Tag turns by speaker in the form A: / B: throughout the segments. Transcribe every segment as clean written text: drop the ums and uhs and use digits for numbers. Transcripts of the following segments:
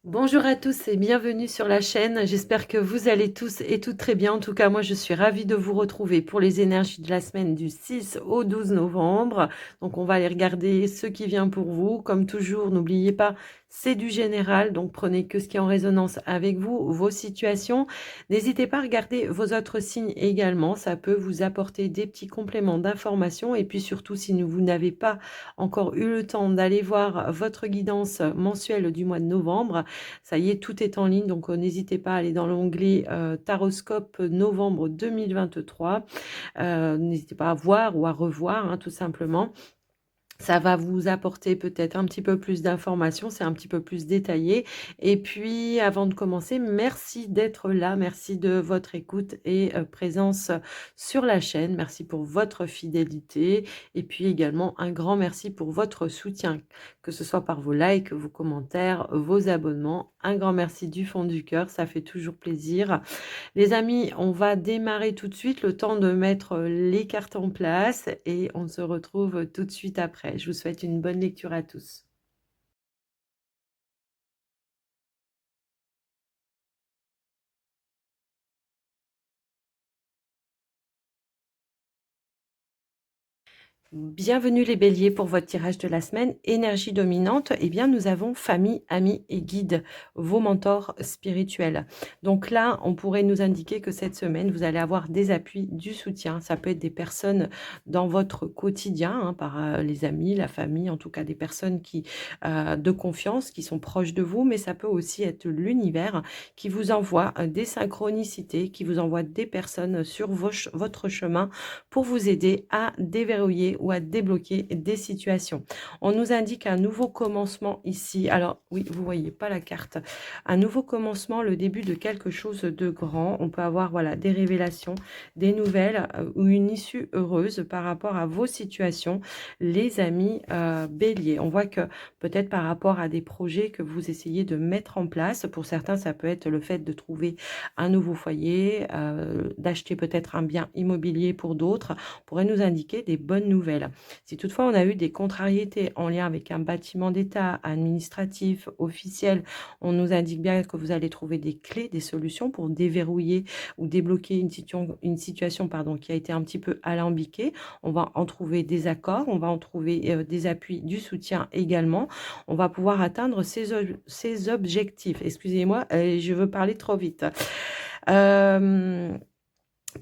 A: Bonjour à tous et bienvenue sur la chaîne. J'espère que vous allez tous et toutes très bien. En tout cas, moi, je suis ravie de vous retrouver pour les énergies de la semaine du 6 au 12 novembre. Donc, on va aller regarder ce qui vient pour vous. Comme toujours, n'oubliez pas, c'est du général. Donc, prenez que ce qui est en résonance avec vous, vos situations. N'hésitez pas à regarder vos autres signes également. Ça peut vous apporter des petits compléments d'information. Et puis surtout, si vous n'avez pas encore eu le temps d'aller voir votre guidance mensuelle du mois de novembre, ça y est, tout est en ligne, donc n'hésitez pas à aller dans l'onglet Taroscope novembre 2023. N'hésitez pas à voir ou à revoir, hein, tout simplement. Ça va vous apporter peut-être un petit peu plus d'informations, c'est un petit peu plus détaillé. Et puis, avant de commencer, merci d'être là, merci de votre écoute et présence sur la chaîne. Merci pour votre fidélité et puis également un grand merci pour votre soutien, que ce soit par vos likes, vos commentaires, vos abonnements. Un grand merci du fond du cœur, ça fait toujours plaisir. Les amis, on va démarrer tout de suite, le temps de mettre les cartes en place et on se retrouve tout de suite après. Je vous souhaite une bonne lecture à tous. Bienvenue les béliers pour votre tirage de la semaine. Énergie dominante, eh bien nous avons famille, amis et guides, vos mentors spirituels. Donc là, on pourrait nous indiquer que cette semaine, vous allez avoir des appuis, du soutien. Ça peut être des personnes dans votre quotidien, hein, par les amis, la famille, en tout cas des personnes de confiance, qui sont proches de vous, mais ça peut aussi être l'univers qui vous envoie des synchronicités, qui vous envoie des personnes sur votre chemin pour vous aider à déverrouiller ou à débloquer des situations. On nous indique un nouveau commencement ici. Alors oui, vous voyez pas la carte. Un nouveau commencement, le début de quelque chose de grand. On peut avoir voilà des révélations, des nouvelles ou une issue heureuse par rapport à vos situations, les amis béliers. On voit que peut-être par rapport à des projets que vous essayez de mettre en place, pour certains ça peut être le fait de trouver un nouveau foyer, d'acheter peut-être un bien immobilier pour d'autres, pourrait nous indiquer des bonnes nouvelles. Si toutefois on a eu des contrariétés en lien avec un bâtiment d'État, administratif, officiel, on nous indique bien que vous allez trouver des clés, des solutions pour déverrouiller ou débloquer une situation qui a été un petit peu alambiquée. On va en trouver des accords, on va en trouver des appuis, du soutien également. On va pouvoir atteindre ces objectifs. Excusez-moi, je veux parler trop vite. Euh,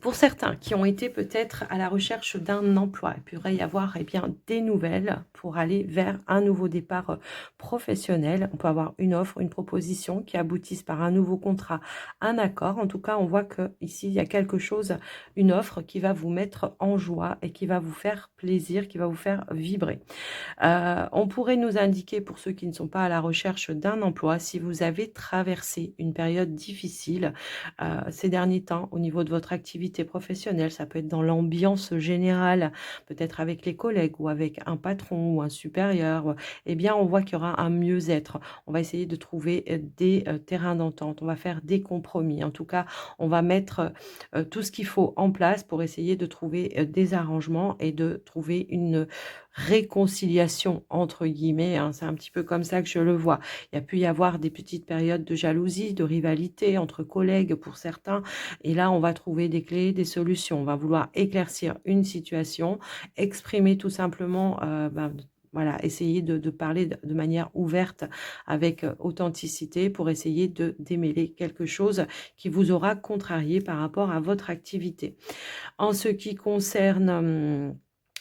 A: pour certains qui ont été peut-être à la recherche d'un emploi, il pourrait y avoir bien, des nouvelles pour aller vers un nouveau départ professionnel. On peut avoir une offre, une proposition qui aboutisse par un nouveau contrat, un accord. En tout cas, on voit que ici il y a quelque chose, une offre qui va vous mettre en joie et qui va vous faire plaisir, qui va vous faire vibrer. On pourrait nous indiquer, pour ceux qui ne sont pas à la recherche d'un emploi, si vous avez traversé une période difficile ces derniers temps au niveau de votre activité professionnelle. Ça peut être dans l'ambiance générale, peut-être avec les collègues ou avec un patron ou un supérieur. Eh bien, on voit qu'il y aura un mieux-être. On va essayer de trouver des terrains d'entente. On va faire des compromis. En tout cas, on va mettre tout ce qu'il faut en place pour essayer de trouver des arrangements et de trouver une réconciliation entre guillemets, hein. C'est un petit peu comme ça que je le vois. Il y a pu y avoir des petites périodes de jalousie, de rivalité entre collègues pour certains. Et là, on va trouver des clés, des solutions. On va vouloir éclaircir une situation, exprimer tout simplement, voilà, essayer de parler de manière ouverte avec authenticité pour essayer de démêler quelque chose qui vous aura contrarié par rapport à votre activité. En ce qui concerne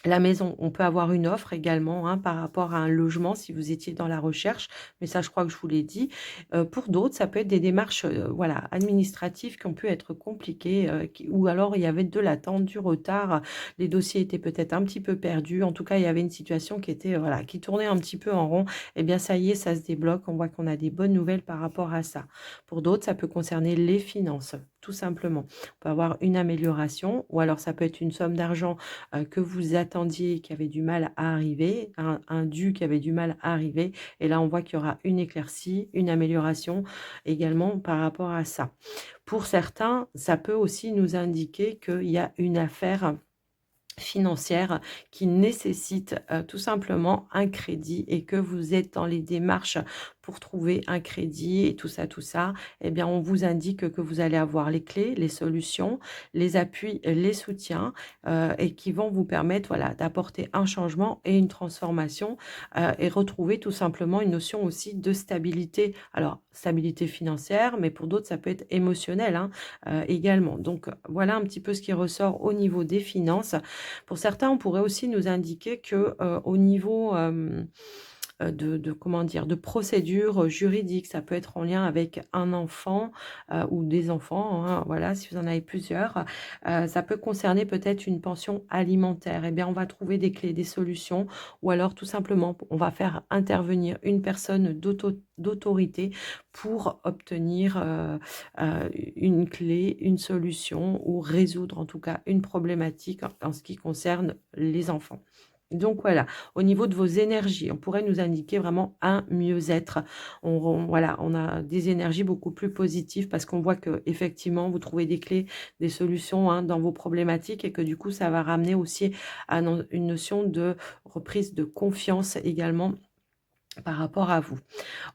A: la maison, on peut avoir une offre également, hein, par rapport à un logement si vous étiez dans la recherche, mais ça je crois que je vous l'ai dit. Pour d'autres, ça peut être des démarches voilà, administratives qui ont pu être compliquées ou alors il y avait de l'attente, du retard, les dossiers étaient peut-être un petit peu perdus, en tout cas il y avait une situation qui était voilà, qui tournait un petit peu en rond. Eh bien ça y est, ça se débloque, on voit qu'on a des bonnes nouvelles par rapport à ça. Pour d'autres, ça peut concerner les finances, tout simplement. On peut avoir une amélioration ou alors ça peut être une somme d'argent que vous attendiez qui avait du mal à arriver, un dû qui avait du mal à arriver. Et là, on voit qu'il y aura une éclaircie, une amélioration également par rapport à ça. Pour certains, ça peut aussi nous indiquer qu'il y a une affaire financière qui nécessite tout simplement un crédit et que vous êtes dans les démarches pour trouver un crédit et tout ça, eh bien, on vous indique que vous allez avoir les clés, les solutions, les appuis, les soutiens et qui vont vous permettre voilà, d'apporter un changement et une transformation et retrouver tout simplement une notion aussi de stabilité. Alors, stabilité financière, mais pour d'autres, ça peut être émotionnel hein, également. Donc, voilà un petit peu ce qui ressort au niveau des finances. Pour certains, on pourrait aussi nous indiquer que au niveau comment dire, de procédures juridiques. Ça peut être en lien avec un enfant ou des enfants, hein, voilà, si vous en avez plusieurs. Ça peut concerner peut-être une pension alimentaire. Eh bien, on va trouver des clés, des solutions, ou alors tout simplement, on va faire intervenir une personne d'autorité pour obtenir une clé, une solution ou résoudre en tout cas une problématique en ce qui concerne les enfants. Donc voilà, au niveau de vos énergies, on pourrait nous indiquer vraiment un mieux-être. Voilà, on a des énergies beaucoup plus positives parce qu'on voit que effectivement vous trouvez des clés, des solutions hein, dans vos problématiques et que du coup, ça va ramener aussi à une notion de reprise de confiance également par rapport à vous.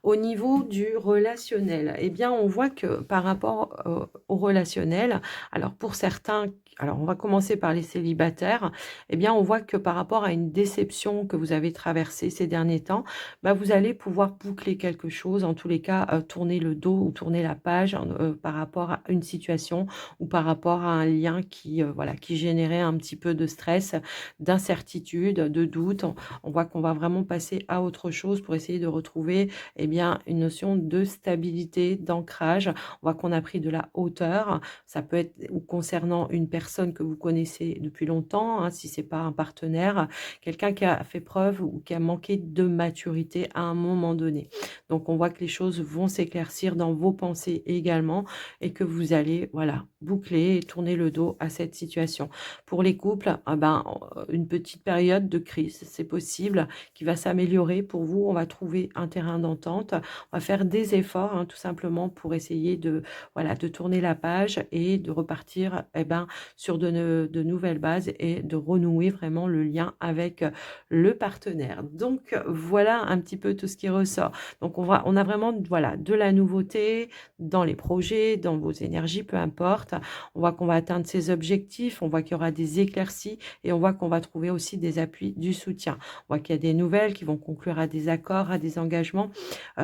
A: Au niveau du relationnel, eh bien, on voit que par rapport au relationnel, alors pour certains, alors on va commencer par les célibataires, eh bien, on voit que par rapport à une déception que vous avez traversée ces derniers temps, bah, vous allez pouvoir boucler quelque chose, en tous les cas, tourner le dos ou tourner la page par rapport à une situation ou par rapport à un lien qui, voilà, qui générait un petit peu de stress, d'incertitude, de doute. On voit qu'on va vraiment passer à autre chose pour essayer de retrouver eh bien, une notion de stabilité, d'ancrage. On voit qu'on a pris de la hauteur. Ça peut être ou concernant une personne que vous connaissez depuis longtemps, hein, si c'est pas un partenaire, quelqu'un qui a fait preuve ou qui a manqué de maturité à un moment donné. Donc, on voit que les choses vont s'éclaircir dans vos pensées également et que vous allez, voilà, boucler et tourner le dos à cette situation. Pour les couples, ah ben, une petite période de crise, c'est possible, qui va s'améliorer pour vous. On va trouver un terrain d'entente. On va faire des efforts, hein, tout simplement, pour essayer de, voilà, de tourner la page et de repartir eh ben, sur de nouvelles bases et de renouer vraiment le lien avec le partenaire. Donc, voilà un petit peu tout ce qui ressort. Donc, on a vraiment voilà, de la nouveauté dans les projets, dans vos énergies, peu importe. On voit qu'on va atteindre ses objectifs, on voit qu'il y aura des éclaircies et on voit qu'on va trouver aussi des appuis, du soutien. On voit qu'il y a des nouvelles qui vont conclure à des accords, à des engagements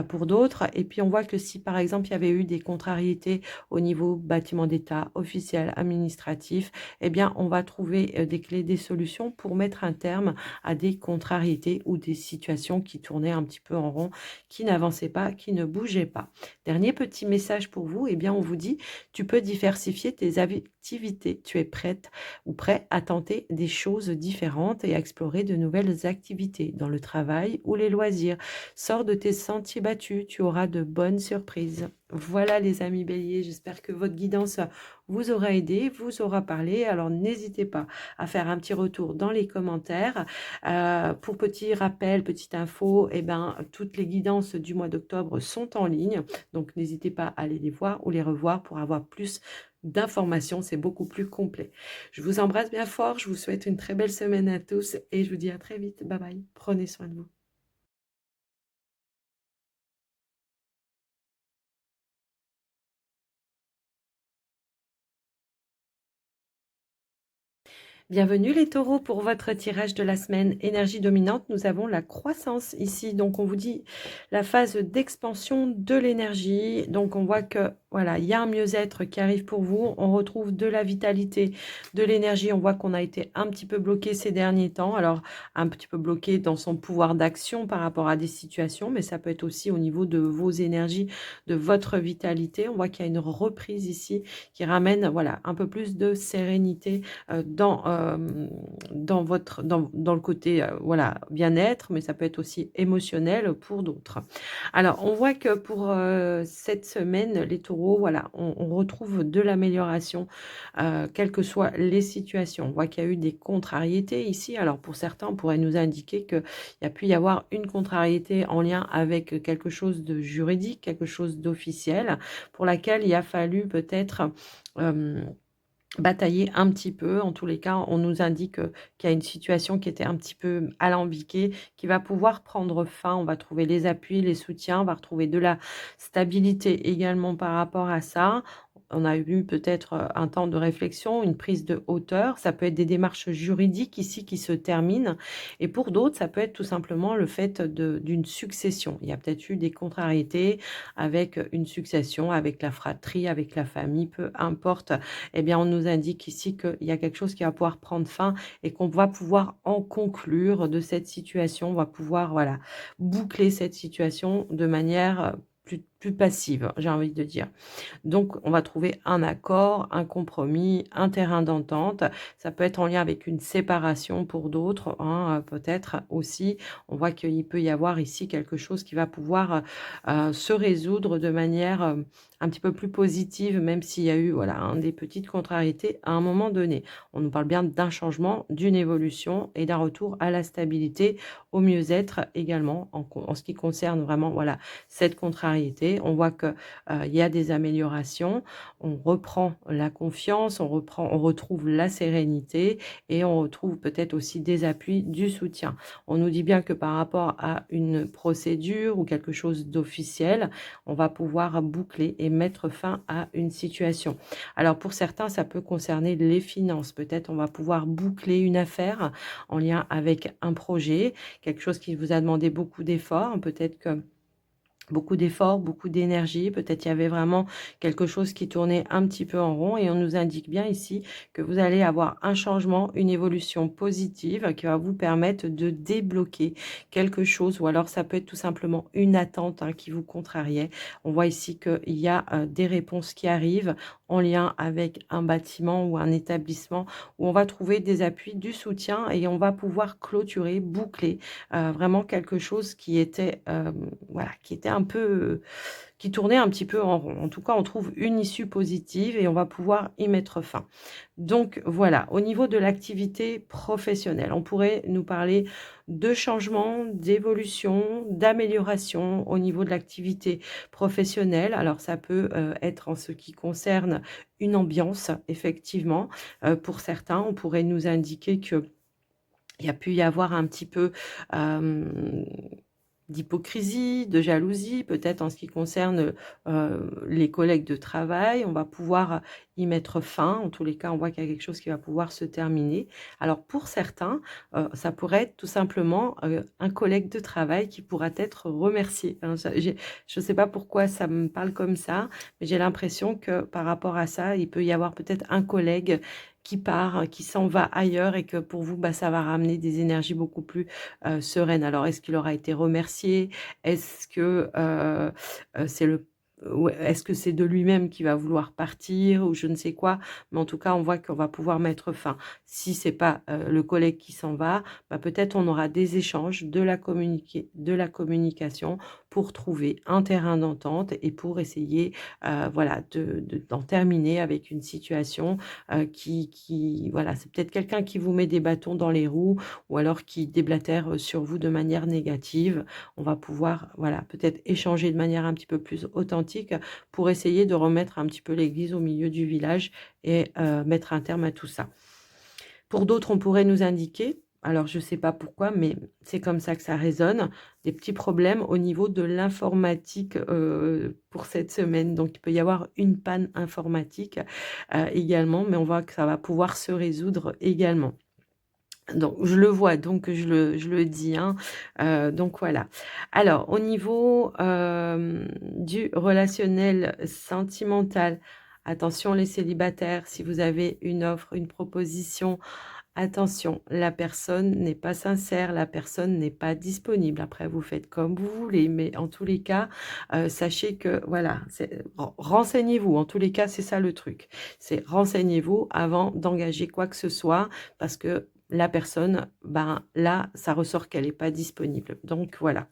A: pour d'autres. Et puis on voit que si par exemple il y avait eu des contrariétés au niveau bâtiment d'État, officiel, administratif, eh bien on va trouver des clés, des solutions pour mettre un terme à des contrariétés ou des situations qui tournaient un petit peu en rond, qui n'avançaient pas, qui ne bougeaient pas. Dernier petit message pour vous, eh bien on vous dit, tu peux diversifier tes activités. Tu es prête ou prêt à tenter des choses différentes et à explorer de nouvelles activités dans le travail ou les loisirs. Sors de tes sentiers battus, tu auras de bonnes surprises. Voilà les amis béliers, j'espère que votre guidance vous aura aidé, vous aura parlé. Alors n'hésitez pas à faire un petit retour dans les commentaires. Pour petit rappel, petite info, eh ben, toutes les guidances du mois d'octobre sont en ligne. Donc n'hésitez pas à aller les voir ou les revoir pour avoir plus d'informations, c'est beaucoup plus complet. Je vous embrasse bien fort, je vous souhaite une très belle semaine à tous et je vous dis à très vite. Bye bye, prenez soin de vous. Bienvenue les taureaux pour votre tirage de la semaine énergie dominante. Nous avons la croissance ici. Donc on vous dit la phase d'expansion de l'énergie. Donc on voit que voilà, il y a un mieux-être qui arrive pour vous. On retrouve de la vitalité, de l'énergie. On voit qu'on a été un petit peu bloqué ces derniers temps. Alors un petit peu bloqué dans son pouvoir d'action par rapport à des situations, mais ça peut être aussi au niveau de vos énergies, de votre vitalité. On voit qu'il y a une reprise ici qui ramène voilà, un peu plus de sérénité dans le côté voilà, bien-être, mais ça peut être aussi émotionnel pour d'autres. Alors, on voit que pour cette semaine, les taureaux, voilà, on retrouve de l'amélioration, quelles que soient les situations. On voit qu'il y a eu des contrariétés ici. Alors, pour certains, on pourrait nous indiquer qu'il y a pu y avoir une contrariété en lien avec quelque chose de juridique, quelque chose d'officiel, pour laquelle il a fallu peut-être batailler un petit peu. En tous les cas, on nous indique, qu'il y a une situation qui était un petit peu alambiquée, qui va pouvoir prendre fin. On va trouver les appuis, les soutiens, on va retrouver de la stabilité également par rapport à ça. On a eu peut-être, un temps de réflexion, une prise de hauteur. Ça peut être des démarches juridiques ici qui se terminent et pour d'autres, ça peut être tout simplement le fait d'une succession. Il y a peut-être eu des contrariétés avec, une succession, avec la fratrie, avec la famille, peu importe. Eh bien, on nous indique ici qu'il y a quelque chose qui va pouvoir prendre fin et qu'on va pouvoir en conclure de cette situation. On va pouvoir, voilà, boucler cette situation de manière, plus passive, j'ai envie de dire. Donc, on va trouver un accord, un compromis, un terrain d'entente. Ça peut être en lien avec une séparation pour d'autres, hein, peut-être aussi. On voit qu'il peut y avoir ici quelque chose qui va pouvoir se résoudre de manière un petit peu plus positive, même s'il y a eu voilà, hein, des petites contrariétés à un moment donné. On nous parle bien d'un changement, d'une évolution et d'un retour à la stabilité, au mieux-être également en ce qui concerne vraiment voilà, cette contrariété. On voit que il y a des améliorations, on reprend la confiance, on retrouve la sérénité et on retrouve peut-être aussi des appuis, du soutien. On nous dit bien que par rapport à une procédure ou quelque chose d'officiel, on va pouvoir boucler et mettre fin à une situation. Alors pour certains, ça peut concerner les finances. Peut-être on va pouvoir boucler une affaire en lien avec un projet, quelque chose qui vous a demandé beaucoup d'efforts. Peut-être que beaucoup d'efforts, beaucoup d'énergie, peut-être il y avait vraiment quelque chose qui tournait un petit peu en rond et on nous indique bien ici que vous allez avoir un changement, une évolution positive qui va vous permettre de débloquer quelque chose ou alors ça peut être tout simplement une attente, hein, qui vous contrariait. On voit ici qu'il y a des réponses qui arrivent en lien avec un bâtiment ou un établissement où on va trouver des appuis, du soutien et on va pouvoir clôturer, boucler vraiment quelque chose qui était, voilà, qui était un peu, qui tournait un petit peu en rond. En tout cas, on trouve une issue positive et on va pouvoir y mettre fin. Donc voilà, au niveau de l'activité professionnelle, on pourrait nous parler de changement, d'évolution, d'amélioration au niveau de l'activité professionnelle. Alors ça peut, être en ce qui concerne une ambiance effectivement. Pour certains, on pourrait nous indiquer que il y a pu y avoir un petit peu, hem, d'hypocrisie, de jalousie, peut-être en ce qui concerne, les collègues de travail. On va pouvoir y mettre fin. En tous les cas, on voit qu'il y a quelque chose qui va pouvoir se terminer. Alors pour certains, ça pourrait être tout simplement, un collègue de travail qui pourra être remercié. Hein, ça je ne sais pas pourquoi ça me parle comme ça, mais j'ai l'impression que par rapport à ça, il peut y avoir peut-être un collègue qui part, qui s'en va ailleurs et que pour vous, bah, ça va ramener des énergies beaucoup plus, sereines. Alors est-ce qu'il aura été remercié? Est-ce que, c'est le ouais, est-ce que c'est de lui-même qui va vouloir partir ou je ne sais quoi? Mais en tout cas, on voit qu'on va pouvoir mettre fin. Si c'est pas, le collègue qui s'en va, bah, peut-être on aura des échanges, de la communication pour trouver un terrain d'entente et pour essayer, voilà, d'en terminer avec une situation qui voilà, c'est peut-être quelqu'un qui vous met des bâtons dans les roues ou alors qui déblatère, sur vous de manière négative. On va pouvoir, voilà, peut-être échanger de manière un petit peu plus authentique pour essayer de remettre un petit peu l'église au milieu du village et mettre un terme à tout ça. Pour d'autres, on pourrait nous indiquer, alors je ne sais pas pourquoi, mais c'est comme ça que ça résonne, des petits problèmes au niveau de l'informatique, pour cette semaine. Donc il peut y avoir une panne informatique, également, mais on voit que ça va pouvoir se résoudre également. Donc je le vois, donc je le dis, hein, donc voilà. Alors au niveau, du relationnel sentimental, attention les célibataires, si vous avez une offre, une proposition, attention, la personne n'est pas sincère, la personne n'est pas disponible. Après, vous faites comme vous voulez, mais en tous les cas, sachez que voilà, renseignez-vous. En tous les cas, c'est ça le truc. C'est renseignez-vous avant d'engager quoi que ce soit, parce que la personne, ben là, ça ressort qu'elle n'est pas disponible. Donc voilà.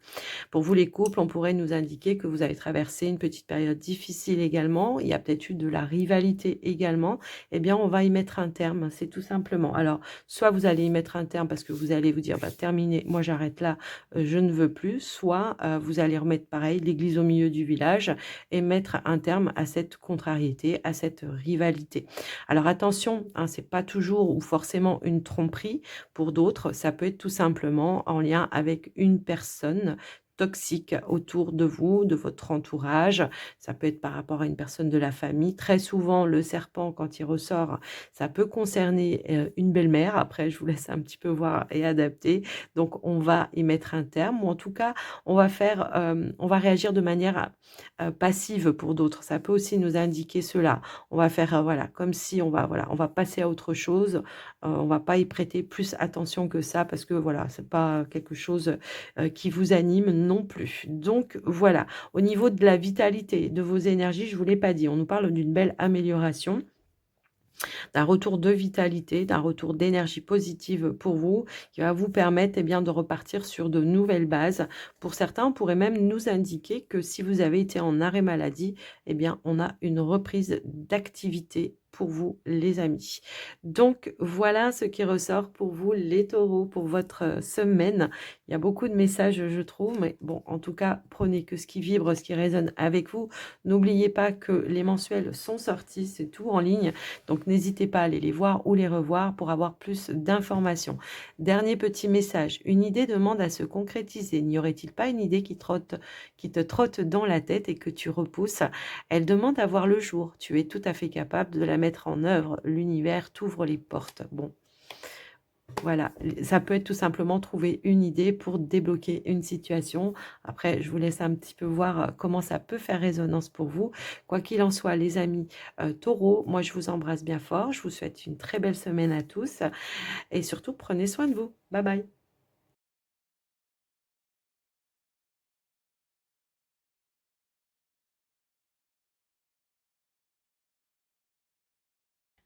A: Pour vous les couples, on pourrait nous indiquer que vous avez traversé une petite période difficile également. Il y a peut-être eu de la rivalité également. Eh bien, on va y mettre un terme, c'est tout simplement. Alors, soit vous allez y mettre un terme parce que vous allez vous dire, bah, terminé, moi j'arrête là, je ne veux plus. Soit vous allez remettre pareil l'église au milieu du village et mettre un terme à cette contrariété, à cette rivalité. Alors attention, hein, c'est pas toujours ou forcément une tromperie. Pour d'autres, ça peut être tout simplement en lien avec une personne toxique autour de vous, de votre entourage. Ça peut être par rapport à une personne de la famille. Très souvent, le serpent, quand il ressort, ça peut concerner une belle-mère. Après, je vous laisse un petit peu voir et adapter. Donc, on va y mettre un terme, ou en tout cas, on va réagir de manière passive pour d'autres. Ça peut aussi nous indiquer cela. On va faire, voilà, comme si on va passer à autre chose. On va pas y prêter plus attention que ça parce que voilà, c'est pas quelque chose qui vous anime non plus. Donc voilà, au niveau de la vitalité de vos énergies, je ne vous l'ai pas dit, on nous parle d'une belle amélioration, d'un retour de vitalité, d'un retour d'énergie positive pour vous, qui va vous permettre bien, de repartir sur de nouvelles bases. Pour certains, on pourrait même nous indiquer que si vous avez été en arrêt maladie, bien, on a une reprise d'activité pour vous, les amis. Donc, voilà ce qui ressort pour vous, les taureaux, pour votre semaine. Il y a beaucoup de messages, je trouve, mais bon, en tout cas, prenez que ce qui vibre, ce qui résonne avec vous. N'oubliez pas que les mensuels sont sortis, c'est tout en ligne. Donc, n'hésitez pas à aller les voir ou les revoir pour avoir plus d'informations. Dernier petit message, une idée demande à se concrétiser. N'y aurait-il pas une idée qui te trotte dans la tête et que tu repousses? Elle demande à voir le jour. Tu es tout à fait capable de la mettre en œuvre. L'univers t'ouvre les portes. Bon, voilà, ça peut être tout simplement trouver une idée pour débloquer une situation. Après, je vous laisse un petit peu voir comment ça peut faire résonance pour vous. Quoi qu'il en soit, les amis taureaux, moi je vous embrasse bien fort. Je vous souhaite une très belle semaine à tous et surtout prenez soin de vous. Bye bye.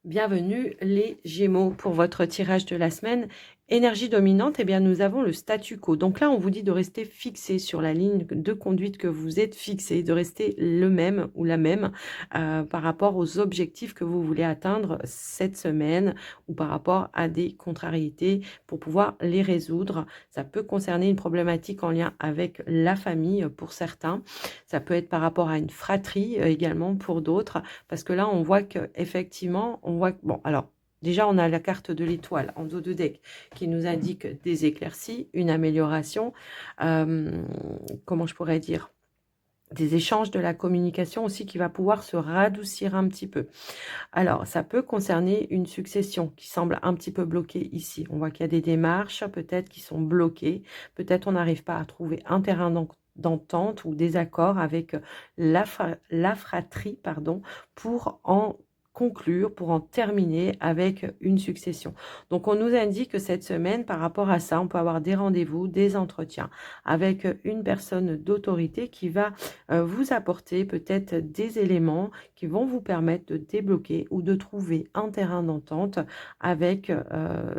A: Bienvenue les Gémeaux pour votre tirage de la semaine. Énergie dominante, eh bien nous avons le statu quo. Donc là, on vous dit de rester fixé sur la ligne de conduite que vous êtes fixé, de rester le même ou la même par rapport aux objectifs que vous voulez atteindre cette semaine ou par rapport à des contrariétés pour pouvoir les résoudre. Ça peut concerner une problématique en lien avec la famille pour certains. Ça peut être par rapport à une fratrie également pour d'autres. Parce que là, on voit qu'effectivement, bon, alors, déjà, on a la carte de l'étoile en dos de deck qui nous indique des éclaircies, une amélioration, comment je pourrais dire, des échanges de la communication aussi qui va pouvoir se radoucir un petit peu. Alors, ça peut concerner une succession qui semble un petit peu bloquée ici. On voit qu'il y a des démarches peut-être qui sont bloquées. Peut-être on n'arrive pas à trouver un terrain d'entente ou désaccord avec la fratrie, pardon, pour en conclure, pour en terminer avec une succession. Donc, on nous indique que cette semaine, par rapport à ça, on peut avoir des rendez-vous, des entretiens avec une personne d'autorité qui va vous apporter peut-être des éléments qui vont vous permettre de débloquer ou de trouver un terrain d'entente avec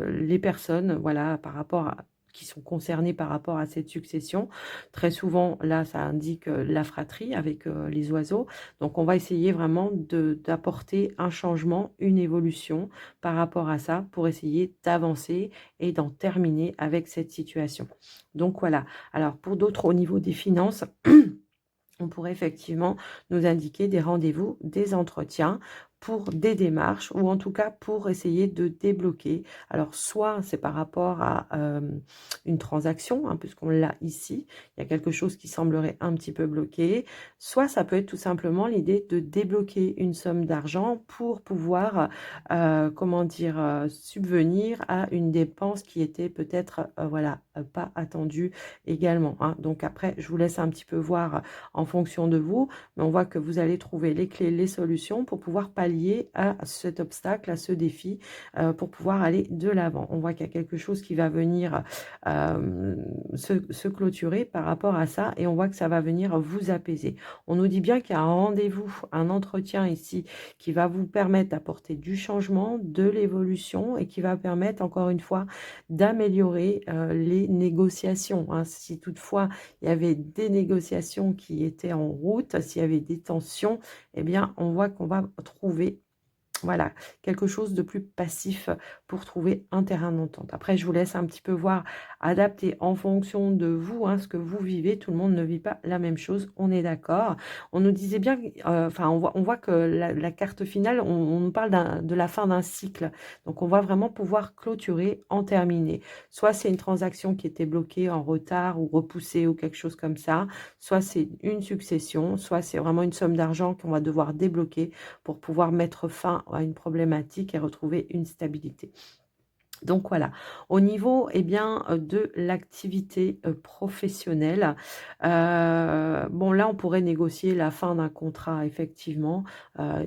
A: les personnes, voilà, par rapport à qui sont concernés par rapport à cette succession. Très souvent, là, ça indique la fratrie avec les oiseaux. Donc, on va essayer vraiment d'apporter un changement, une évolution par rapport à ça pour essayer d'avancer et d'en terminer avec cette situation. Donc, voilà. Alors, pour d'autres, au niveau des finances, on pourrait effectivement nous indiquer des rendez-vous, des entretiens pour des démarches ou en tout cas pour essayer de débloquer. Alors soit c'est par rapport à une transaction, hein, puisqu'on l'a ici, il y a quelque chose qui semblerait un petit peu bloqué, soit ça peut être tout simplement l'idée de débloquer une somme d'argent pour pouvoir, comment dire, subvenir à une dépense qui était peut-être, voilà, pas attendue également. Hein. Donc après, je vous laisse un petit peu voir en fonction de vous, mais on voit que vous allez trouver les clés, les solutions pour pouvoir pallier pallier à cet obstacle, à ce défi, pour pouvoir aller de l'avant. On voit qu'il y a quelque chose qui va venir se clôturer par rapport à ça et on voit que ça va venir vous apaiser. On nous dit bien qu'il y a un rendez-vous, un entretien ici qui va vous permettre d'apporter du changement, de l'évolution et qui va permettre encore une fois d'améliorer les négociations, hein. Si toutefois il y avait des négociations qui étaient en route, s'il y avait des tensions, eh bien on voit qu'on va trouver voilà, quelque chose de plus passif pour trouver un terrain d'entente. Après, je vous laisse un petit peu voir, adapter en fonction de vous, hein, ce que vous vivez. Tout le monde ne vit pas la même chose, on est d'accord. On nous disait bien, enfin, on voit que la carte finale, on nous parle de la fin d'un cycle. Donc, on va vraiment pouvoir clôturer, en terminer. Soit c'est une transaction qui était bloquée, en retard ou repoussée ou quelque chose comme ça. Soit c'est une succession, soit c'est vraiment une somme d'argent qu'on va devoir débloquer pour pouvoir mettre fin à une problématique et retrouver une stabilité. Donc voilà, au niveau bien, de l'activité professionnelle, bon là on pourrait négocier la fin d'un contrat effectivement.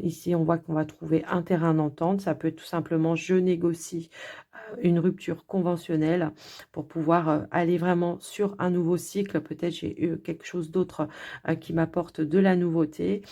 A: Ici on voit qu'on va trouver un terrain d'entente, ça peut être tout simplement je négocie une rupture conventionnelle pour pouvoir aller vraiment sur un nouveau cycle. Peut-être j'ai eu quelque chose d'autre qui m'apporte de la nouveauté.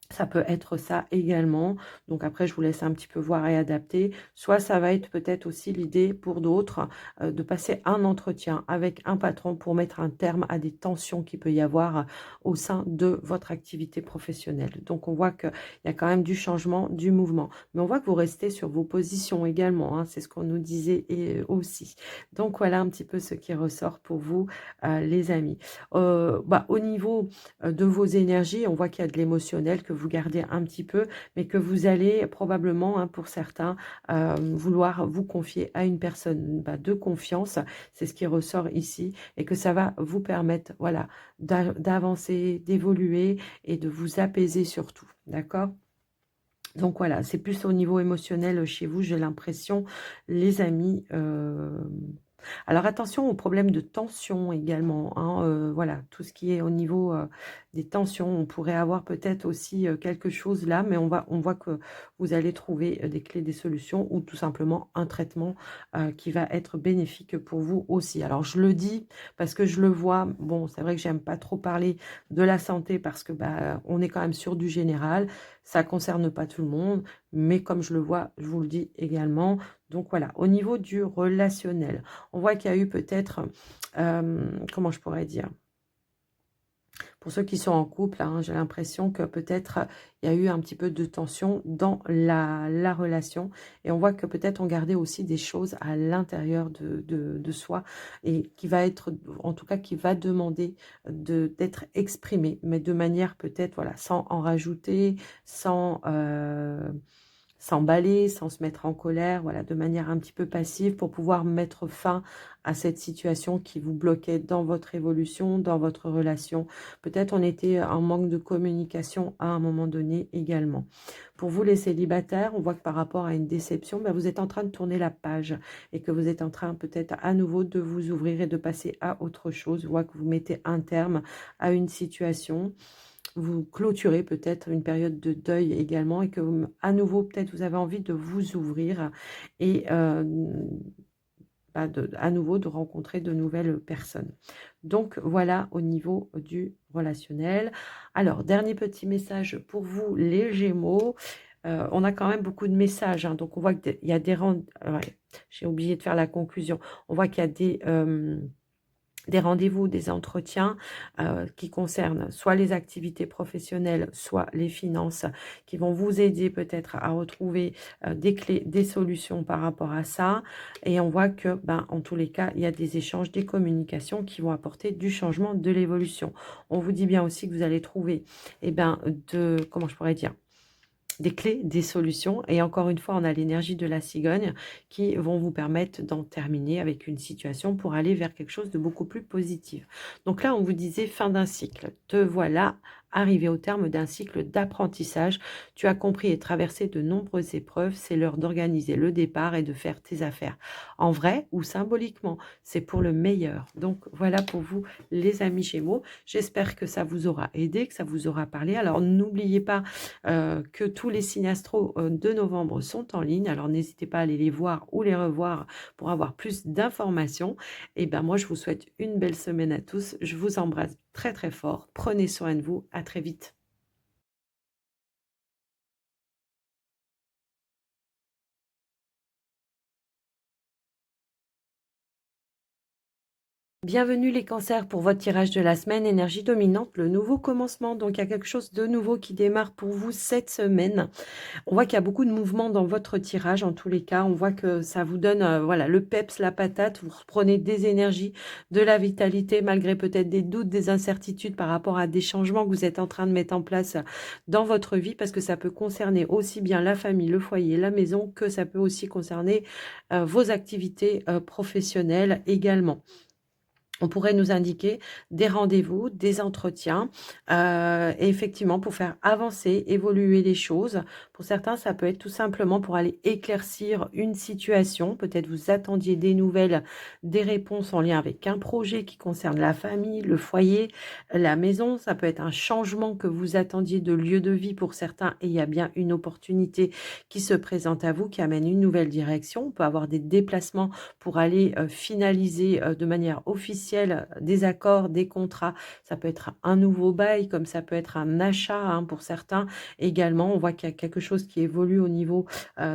A: Ça peut être ça également. Donc après, je vous laisse un petit peu voir et adapter. Soit ça va être peut-être aussi l'idée pour d'autres de passer un entretien avec un patron pour mettre un terme à des tensions qu'il peut y avoir au sein de votre activité professionnelle. Donc on voit qu'il y a quand même du changement, du mouvement. Mais on voit que vous restez sur vos positions également, hein. C'est ce qu'on nous disait et, aussi. Donc voilà un petit peu ce qui ressort pour vous, les amis. Au niveau de vos énergies, on voit qu'il y a de l'émotionnel que vous gardez un petit peu, mais que vous allez probablement, hein, pour certains, vouloir vous confier à une personne de confiance. C'est ce qui ressort ici et que ça va vous permettre, voilà, d'avancer, d'évoluer et de vous apaiser surtout. D'accord? Donc voilà, c'est plus au niveau émotionnel chez vous, j'ai l'impression, les amis. Alors attention aux problèmes de tension également, hein, voilà, tout ce qui est au niveau des tensions, on pourrait avoir peut-être aussi quelque chose là, mais on voit que vous allez trouver des clés, des solutions ou tout simplement un traitement qui va être bénéfique pour vous aussi. Alors je le dis parce que je le vois, bon, c'est vrai que j'aime pas trop parler de la santé parce que on est quand même sur du général, ça concerne pas tout le monde, mais comme je le vois, je vous le dis également. Donc voilà, au niveau du relationnel, on voit qu'il y a eu peut-être, comment je pourrais dire? Pour ceux qui sont en couple, hein, j'ai l'impression que peut-être il y a eu un petit peu de tension dans la relation et on voit que peut-être on gardait aussi des choses à l'intérieur de soi et qui va être, en tout cas, qui va demander d'être exprimé, mais de manière peut-être, voilà, sans en rajouter, sans s'emballer, sans se mettre en colère, voilà, de manière un petit peu passive pour pouvoir mettre fin à cette situation qui vous bloquait dans votre évolution, dans votre relation. Peut-être on était en manque de communication à un moment donné également. Pour vous les célibataires, on voit que par rapport à une déception, vous êtes en train de tourner la page et que vous êtes en train peut-être à nouveau de vous ouvrir et de passer à autre chose. On voit que vous mettez un terme à une situation. Vous clôturez peut-être une période de deuil également et que à nouveau peut-être vous avez envie de vous ouvrir et à nouveau de rencontrer de nouvelles personnes. Donc voilà au niveau du relationnel. Alors dernier petit message pour vous les Gémeaux. On a quand même beaucoup de messages, hein, donc on voit qu'il y a des j'ai oublié de faire la conclusion. On voit qu'il y a des rendez-vous, des entretiens qui concernent soit les activités professionnelles, soit les finances, qui vont vous aider peut-être à retrouver des clés, des solutions par rapport à ça. Et on voit que, en tous les cas, il y a des échanges, des communications qui vont apporter du changement, de l'évolution. On vous dit bien aussi que vous allez trouver, comment je pourrais dire, des clés, des solutions. Et encore une fois, on a l'énergie de la cigogne qui vont vous permettre d'en terminer avec une situation pour aller vers quelque chose de beaucoup plus positif. Donc là, on vous disait fin d'un cycle. Te voilà arriver au terme d'un cycle d'apprentissage. Tu as compris et traversé de nombreuses épreuves. C'est l'heure d'organiser le départ et de faire tes affaires. En vrai ou symboliquement, c'est pour le meilleur. Donc voilà pour vous les amis Gémeaux. J'espère que ça vous aura aidé, que ça vous aura parlé. Alors n'oubliez pas que tous les signes astro de novembre sont en ligne. Alors n'hésitez pas à aller les voir ou les revoir pour avoir plus d'informations. Et ben moi, je vous souhaite une belle semaine à tous. Je vous embrasse très très fort. Prenez soin de vous. À très vite. Bienvenue les cancers pour votre tirage de la semaine, énergie dominante, le nouveau commencement. Donc il y a quelque chose de nouveau qui démarre pour vous cette semaine. On voit qu'il y a beaucoup de mouvements dans votre tirage en tous les cas. On voit que ça vous donne voilà, le peps, la patate. Vous reprenez des énergies, de la vitalité malgré peut-être des doutes, des incertitudes par rapport à des changements que vous êtes en train de mettre en place dans votre vie parce que ça peut concerner aussi bien la famille, le foyer, la maison que ça peut aussi concerner vos activités professionnelles également. On pourrait nous indiquer des rendez-vous, des entretiens, et effectivement pour faire avancer, évoluer les choses. Pour certains, ça peut être tout simplement pour aller éclaircir une situation. Peut-être vous attendiez des nouvelles, des réponses en lien avec un projet qui concerne la famille, le foyer, la maison. Ça peut être un changement que vous attendiez de lieu de vie pour certains et il y a bien une opportunité qui se présente à vous, qui amène une nouvelle direction. On peut avoir des déplacements pour aller finaliser de manière officielle des accords, des contrats. Ça peut être un nouveau bail, comme ça peut être un achat hein, pour certains. Également, on voit qu'il y a quelque chose qui évolue au niveau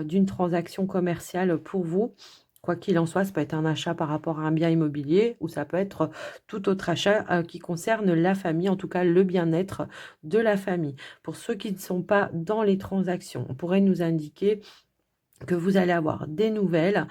A: d'une transaction commerciale pour vous. Quoi qu'il en soit, ça peut être un achat par rapport à un bien immobilier ou ça peut être tout autre achat qui concerne la famille, en tout cas le bien-être de la famille. Pour ceux qui ne sont pas dans les transactions, on pourrait nous indiquer que vous allez avoir des nouvelles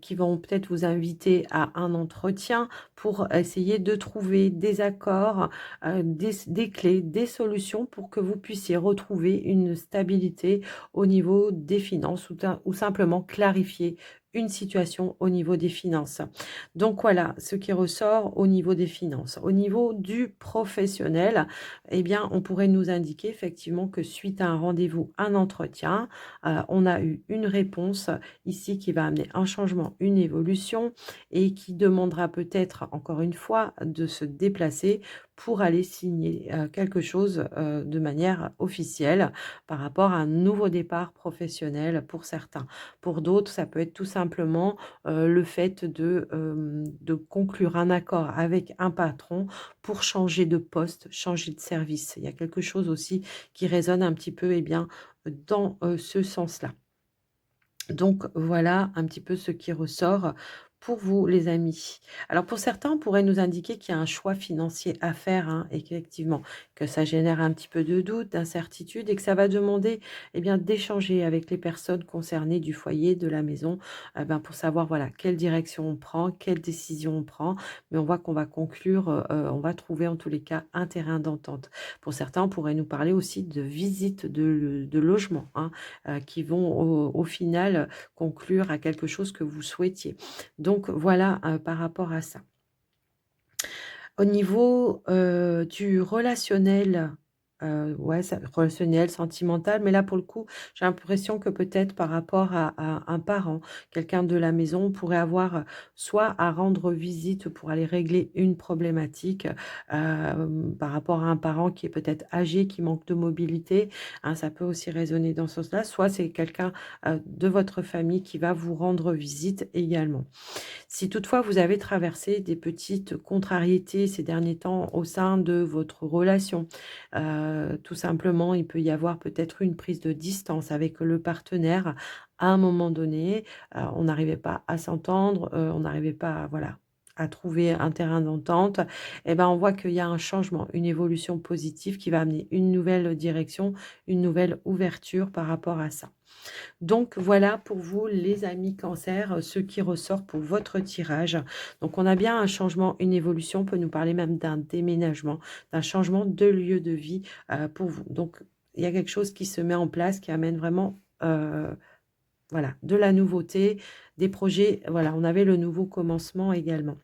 A: qui vont peut-être vous inviter à un entretien pour essayer de trouver des accords, des clés, des solutions pour que vous puissiez retrouver une stabilité au niveau des finances ou simplement clarifier une situation au niveau des finances. Donc voilà ce qui ressort au niveau des finances. Au niveau du professionnel, eh bien, on pourrait nous indiquer effectivement que suite à un rendez-vous, un entretien, on a eu une réponse ici qui va amener un changement, une évolution et qui demandera peut-être encore une fois de se déplacer pour aller signer quelque chose de manière officielle par rapport à un nouveau départ professionnel pour certains. Pour d'autres, ça peut être tout simplement le fait de conclure un accord avec un patron pour changer de poste, changer de service. Il y a quelque chose aussi qui résonne un petit peu eh bien, dans ce sens-là. Donc voilà un petit peu ce qui ressort pour vous les amis. Alors pour certains, on pourrait nous indiquer qu'il y a un choix financier à faire, hein, et qu'effectivement que ça génère un petit peu de doute, d'incertitude et que ça va demander eh bien d'échanger avec les personnes concernées du foyer, de la maison, ben, pour savoir voilà quelle direction on prend, quelle décision on prend. Mais on voit qu'on va conclure, on va trouver en tous les cas un terrain d'entente. Pour certains, on pourrait nous parler aussi de visites de logement, hein, qui vont au final conclure à quelque chose que vous souhaitiez. Donc voilà par rapport à ça. Au niveau du relationnel, ouais, relationnel, sentimental, mais là pour le coup, j'ai l'impression que peut-être par rapport à un parent, quelqu'un de la maison pourrait avoir soit à rendre visite pour aller régler une problématique par rapport à un parent qui est peut-être âgé, qui manque de mobilité, hein, ça peut aussi résonner dans ce sens-là, soit c'est quelqu'un de votre famille qui va vous rendre visite également. Si toutefois vous avez traversé des petites contrariétés ces derniers temps au sein de votre relation, tout simplement, il peut y avoir peut-être une prise de distance avec le partenaire à un moment donné, on n'arrivait pas à s'entendre, on n'arrivait pas voilà, à trouver un terrain d'entente et ben, on voit qu'il y a un changement, une évolution positive qui va amener une nouvelle direction, une nouvelle ouverture par rapport à ça. Donc voilà pour vous les amis cancer, ce qui ressort pour votre tirage. Donc on a bien un changement, une évolution, on peut nous parler même d'un déménagement, d'un changement de lieu de vie pour vous. Donc il y a quelque chose qui se met en place, qui amène vraiment voilà, de la nouveauté, des projets. Voilà, on avait le nouveau commencement également.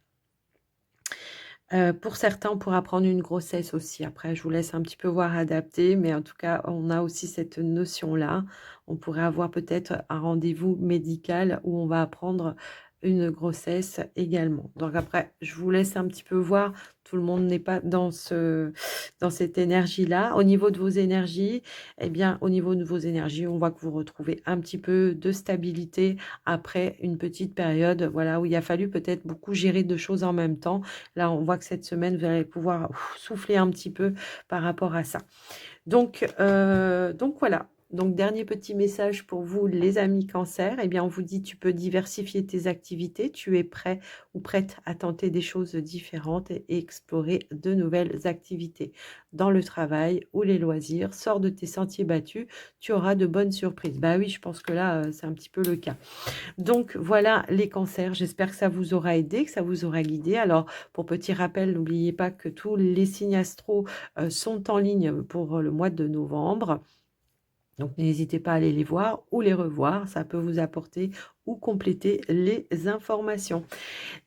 A: Pour certains, on pourra prendre une grossesse aussi. Après, je vous laisse un petit peu voir adapter, mais en tout cas, on a aussi cette notion-là. On pourrait avoir peut-être un rendez-vous médical où on va apprendre une grossesse également. Donc après, je vous laisse un petit peu voir. Tout le monde n'est pas dans cette énergie-là. Au niveau de vos énergies, eh bien, au niveau de vos énergies, on voit que vous retrouvez un petit peu de stabilité après une petite période, voilà, où il a fallu peut-être beaucoup gérer 2 choses en même temps. Là, on voit que cette semaine, vous allez pouvoir souffler un petit peu par rapport à ça. Donc voilà. Donc dernier petit message pour vous, les amis Cancer. Eh bien, on vous dit, tu peux diversifier tes activités. Tu es prêt ou prête à tenter des choses différentes et explorer de nouvelles activités dans le travail ou les loisirs. Sors de tes sentiers battus. Tu auras de bonnes surprises. Bah oui, je pense que là, c'est un petit peu le cas. Donc voilà les cancers, j'espère que ça vous aura aidé, que ça vous aura guidé. Alors pour petit rappel, n'oubliez pas que tous les signes astro sont en ligne pour le mois de novembre. Donc n'hésitez pas à aller les voir ou les revoir, ça peut vous apporter ou compléter les informations.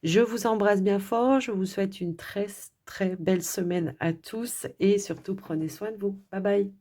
A: Je vous embrasse bien fort, je vous souhaite une très très belle semaine à tous et surtout prenez soin de vous. Bye bye.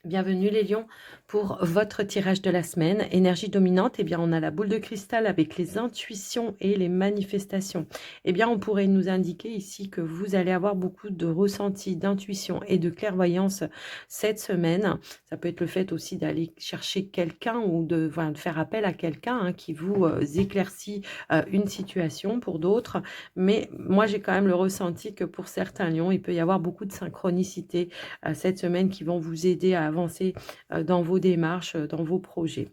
A: Bienvenue les lions pour votre tirage de la semaine. Énergie dominante, eh bien on a la boule de cristal avec les intuitions et les manifestations. Eh bien on pourrait nous indiquer ici que vous allez avoir beaucoup de ressentis, d'intuition et de clairvoyance cette semaine. Ça peut être le fait aussi d'aller chercher quelqu'un ou voilà, de faire appel à quelqu'un qui vous éclaircit une situation pour d'autres. Mais moi j'ai quand même le ressenti que pour certains lions, il peut y avoir beaucoup de synchronicité cette semaine qui vont vous aider à avancer dans vos démarches, dans vos projets.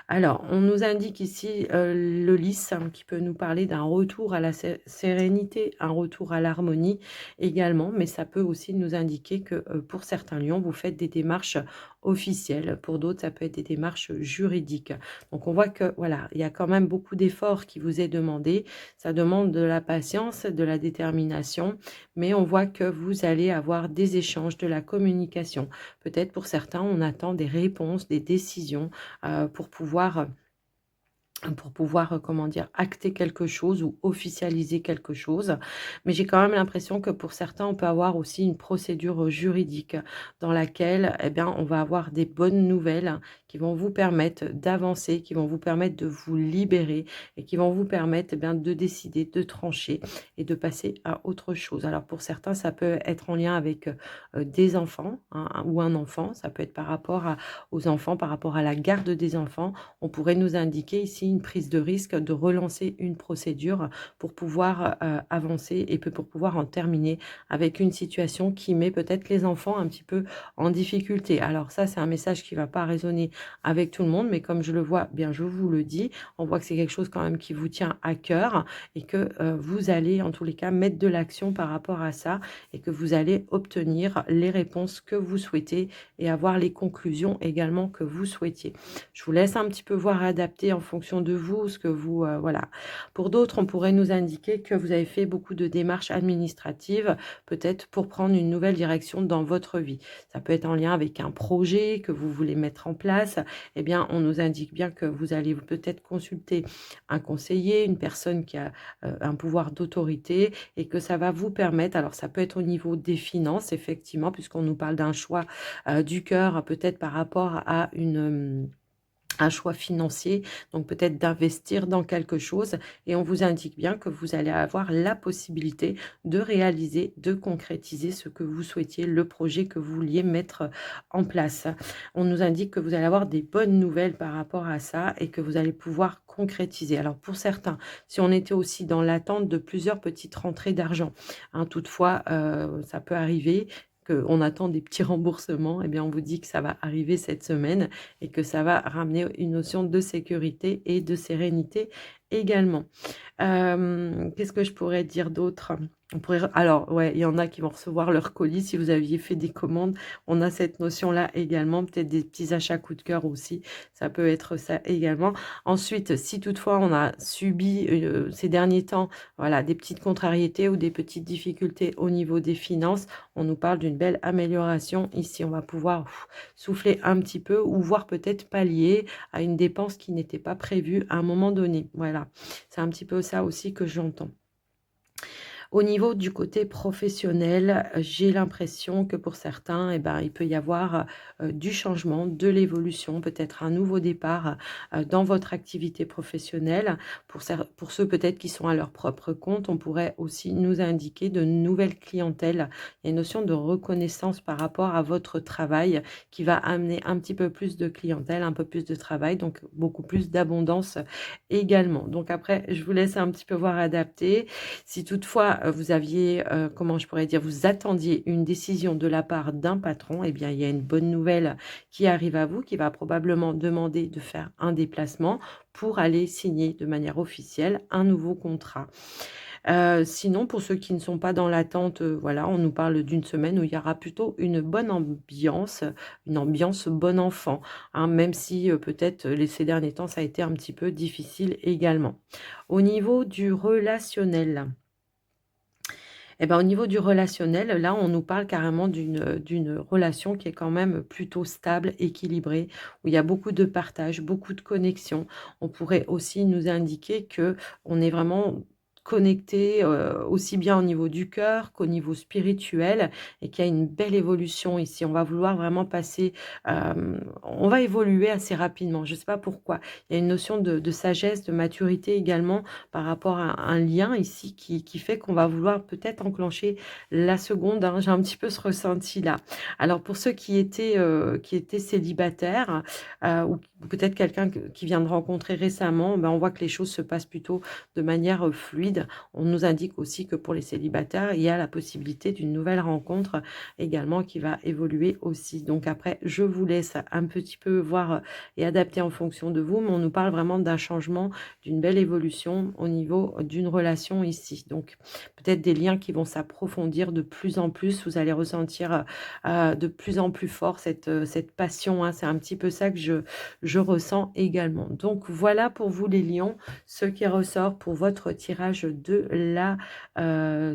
A: Alors, on nous indique ici le lys qui peut nous parler d'un retour à la sérénité, un retour à l'harmonie également, mais ça peut aussi nous indiquer que pour certains lions, vous faites des démarches officielles, pour d'autres, ça peut être des démarches juridiques. Donc, on voit que voilà, il y a quand même beaucoup d'efforts qui vous est demandé. Ça demande de la patience, de la détermination, mais on voit que vous allez avoir des échanges, de la communication. Peut-être pour certains, on attend des réponses, des décisions pour pouvoir, comment dire, acter quelque chose ou officialiser quelque chose. Mais j'ai quand même l'impression que pour certains, on peut avoir aussi une procédure juridique dans laquelle, eh bien, on va avoir des bonnes nouvelles qui vont vous permettre d'avancer, qui vont vous permettre de vous libérer et qui vont vous permettre, eh bien, de décider, de trancher et de passer à autre chose. Alors pour certains, ça peut être en lien avec des enfants ou un enfant. Ça peut être par rapport aux enfants, par rapport à la garde des enfants. On pourrait nous indiquer ici une prise de risque de relancer une procédure pour pouvoir avancer et pour pouvoir en terminer avec une situation qui met peut-être les enfants un petit peu en difficulté. Alors ça, c'est un message qui ne va pas résonner avec tout le monde, mais comme je le vois, bien je vous le dis, on voit que c'est quelque chose quand même qui vous tient à cœur et que vous allez en tous les cas mettre de l'action par rapport à ça et que vous allez obtenir les réponses que vous souhaitez et avoir les conclusions également que vous souhaitiez. Je vous laisse un petit peu voir adapter en fonction de vous, ce que vous, voilà. Pour d'autres, on pourrait nous indiquer que vous avez fait beaucoup de démarches administratives, peut-être pour prendre une nouvelle direction dans votre vie. Ça peut être en lien avec un projet que vous voulez mettre en place. Eh bien, on nous indique bien que vous allez peut-être consulter un conseiller, une personne qui a un pouvoir d'autorité et que ça va vous permettre, alors ça peut être au niveau des finances, effectivement, puisqu'on nous parle d'un choix du cœur, peut-être par rapport à un choix financier, donc peut-être d'investir dans quelque chose et on vous indique bien que vous allez avoir la possibilité de réaliser, de concrétiser ce que vous souhaitiez, le projet que vous vouliez mettre en place. On nous indique que vous allez avoir des bonnes nouvelles par rapport à ça et que vous allez pouvoir concrétiser. Alors pour certains, si on était aussi dans l'attente de plusieurs petites rentrées d'argent, toutefois, ça peut arriver qu'on attend des petits remboursements, eh bien on vous dit que ça va arriver cette semaine et que ça va ramener une notion de sécurité et de sérénité également. Qu'est-ce que je pourrais dire d'autre? On pourrait alors ouais, il y en a qui vont recevoir leur colis si vous aviez fait des commandes. On a cette notion-là également, peut-être des petits achats coup de cœur aussi, ça peut être ça également. Ensuite, si toutefois on a subi, ces derniers temps, voilà, des petites contrariétés ou des petites difficultés au niveau des finances, on nous parle d'une belle amélioration. Ici, on va pouvoir souffler un petit peu ou voir peut-être pallier à une dépense qui n'était pas prévue à un moment donné. Voilà. C'est un petit peu ça aussi que j'entends. Au niveau du côté professionnel, j'ai l'impression que pour certains, eh ben, il peut y avoir, du changement, de l'évolution, peut-être un nouveau départ, dans votre activité professionnelle. Pour ceux peut-être qui sont à leur propre compte, on pourrait aussi nous indiquer de nouvelles clientèles. Il y a une notion de reconnaissance par rapport à votre travail qui va amener un petit peu plus de clientèle, un peu plus de travail, donc beaucoup plus d'abondance également. Donc après, je vous laisse un petit peu voir adapter. Si toutefois, vous aviez, comment je pourrais dire? Vous attendiez une décision de la part d'un patron, eh bien, il y a une bonne nouvelle qui arrive à vous, qui va probablement demander de faire un déplacement pour aller signer de manière officielle un nouveau contrat. Sinon, pour ceux qui ne sont pas dans l'attente, voilà, on nous parle d'une semaine où il y aura plutôt une ambiance bon enfant, hein, même si, peut-être, ces derniers temps, ça a été un petit peu difficile également. Au niveau du relationnel, et ben, au niveau du relationnel, là, on nous parle carrément d'une relation qui est quand même plutôt stable, équilibrée, où il y a beaucoup de partage, beaucoup de connexion. On pourrait aussi nous indiquer que on est vraiment connecté, aussi bien au niveau du cœur qu'au niveau spirituel et qu'il y a une belle évolution ici. On va vouloir vraiment passer, on va évoluer assez rapidement. Je ne sais pas pourquoi. Il y a une notion de sagesse, de maturité également par rapport à un lien ici qui fait qu'on va vouloir peut-être enclencher la seconde, hein. J'ai un petit peu ce ressenti-là. Alors pour ceux qui étaient célibataires, ou peut-être quelqu'un qui vient de rencontrer récemment, ben, on voit que les choses se passent plutôt de manière, fluide. On nous indique aussi que pour les célibataires, il y a la possibilité d'une nouvelle rencontre également qui va évoluer aussi. Donc après, je vous laisse un petit peu voir, et adapter en fonction de vous, mais on nous parle vraiment d'un changement, d'une belle évolution au niveau d'une relation ici. Donc peut-être des liens qui vont s'approfondir de plus en plus. Vous allez ressentir, de plus en plus fort cette passion, hein. C'est un petit peu ça que je ressens également. Donc voilà pour vous les lions, ce qui ressort pour votre tirage de la,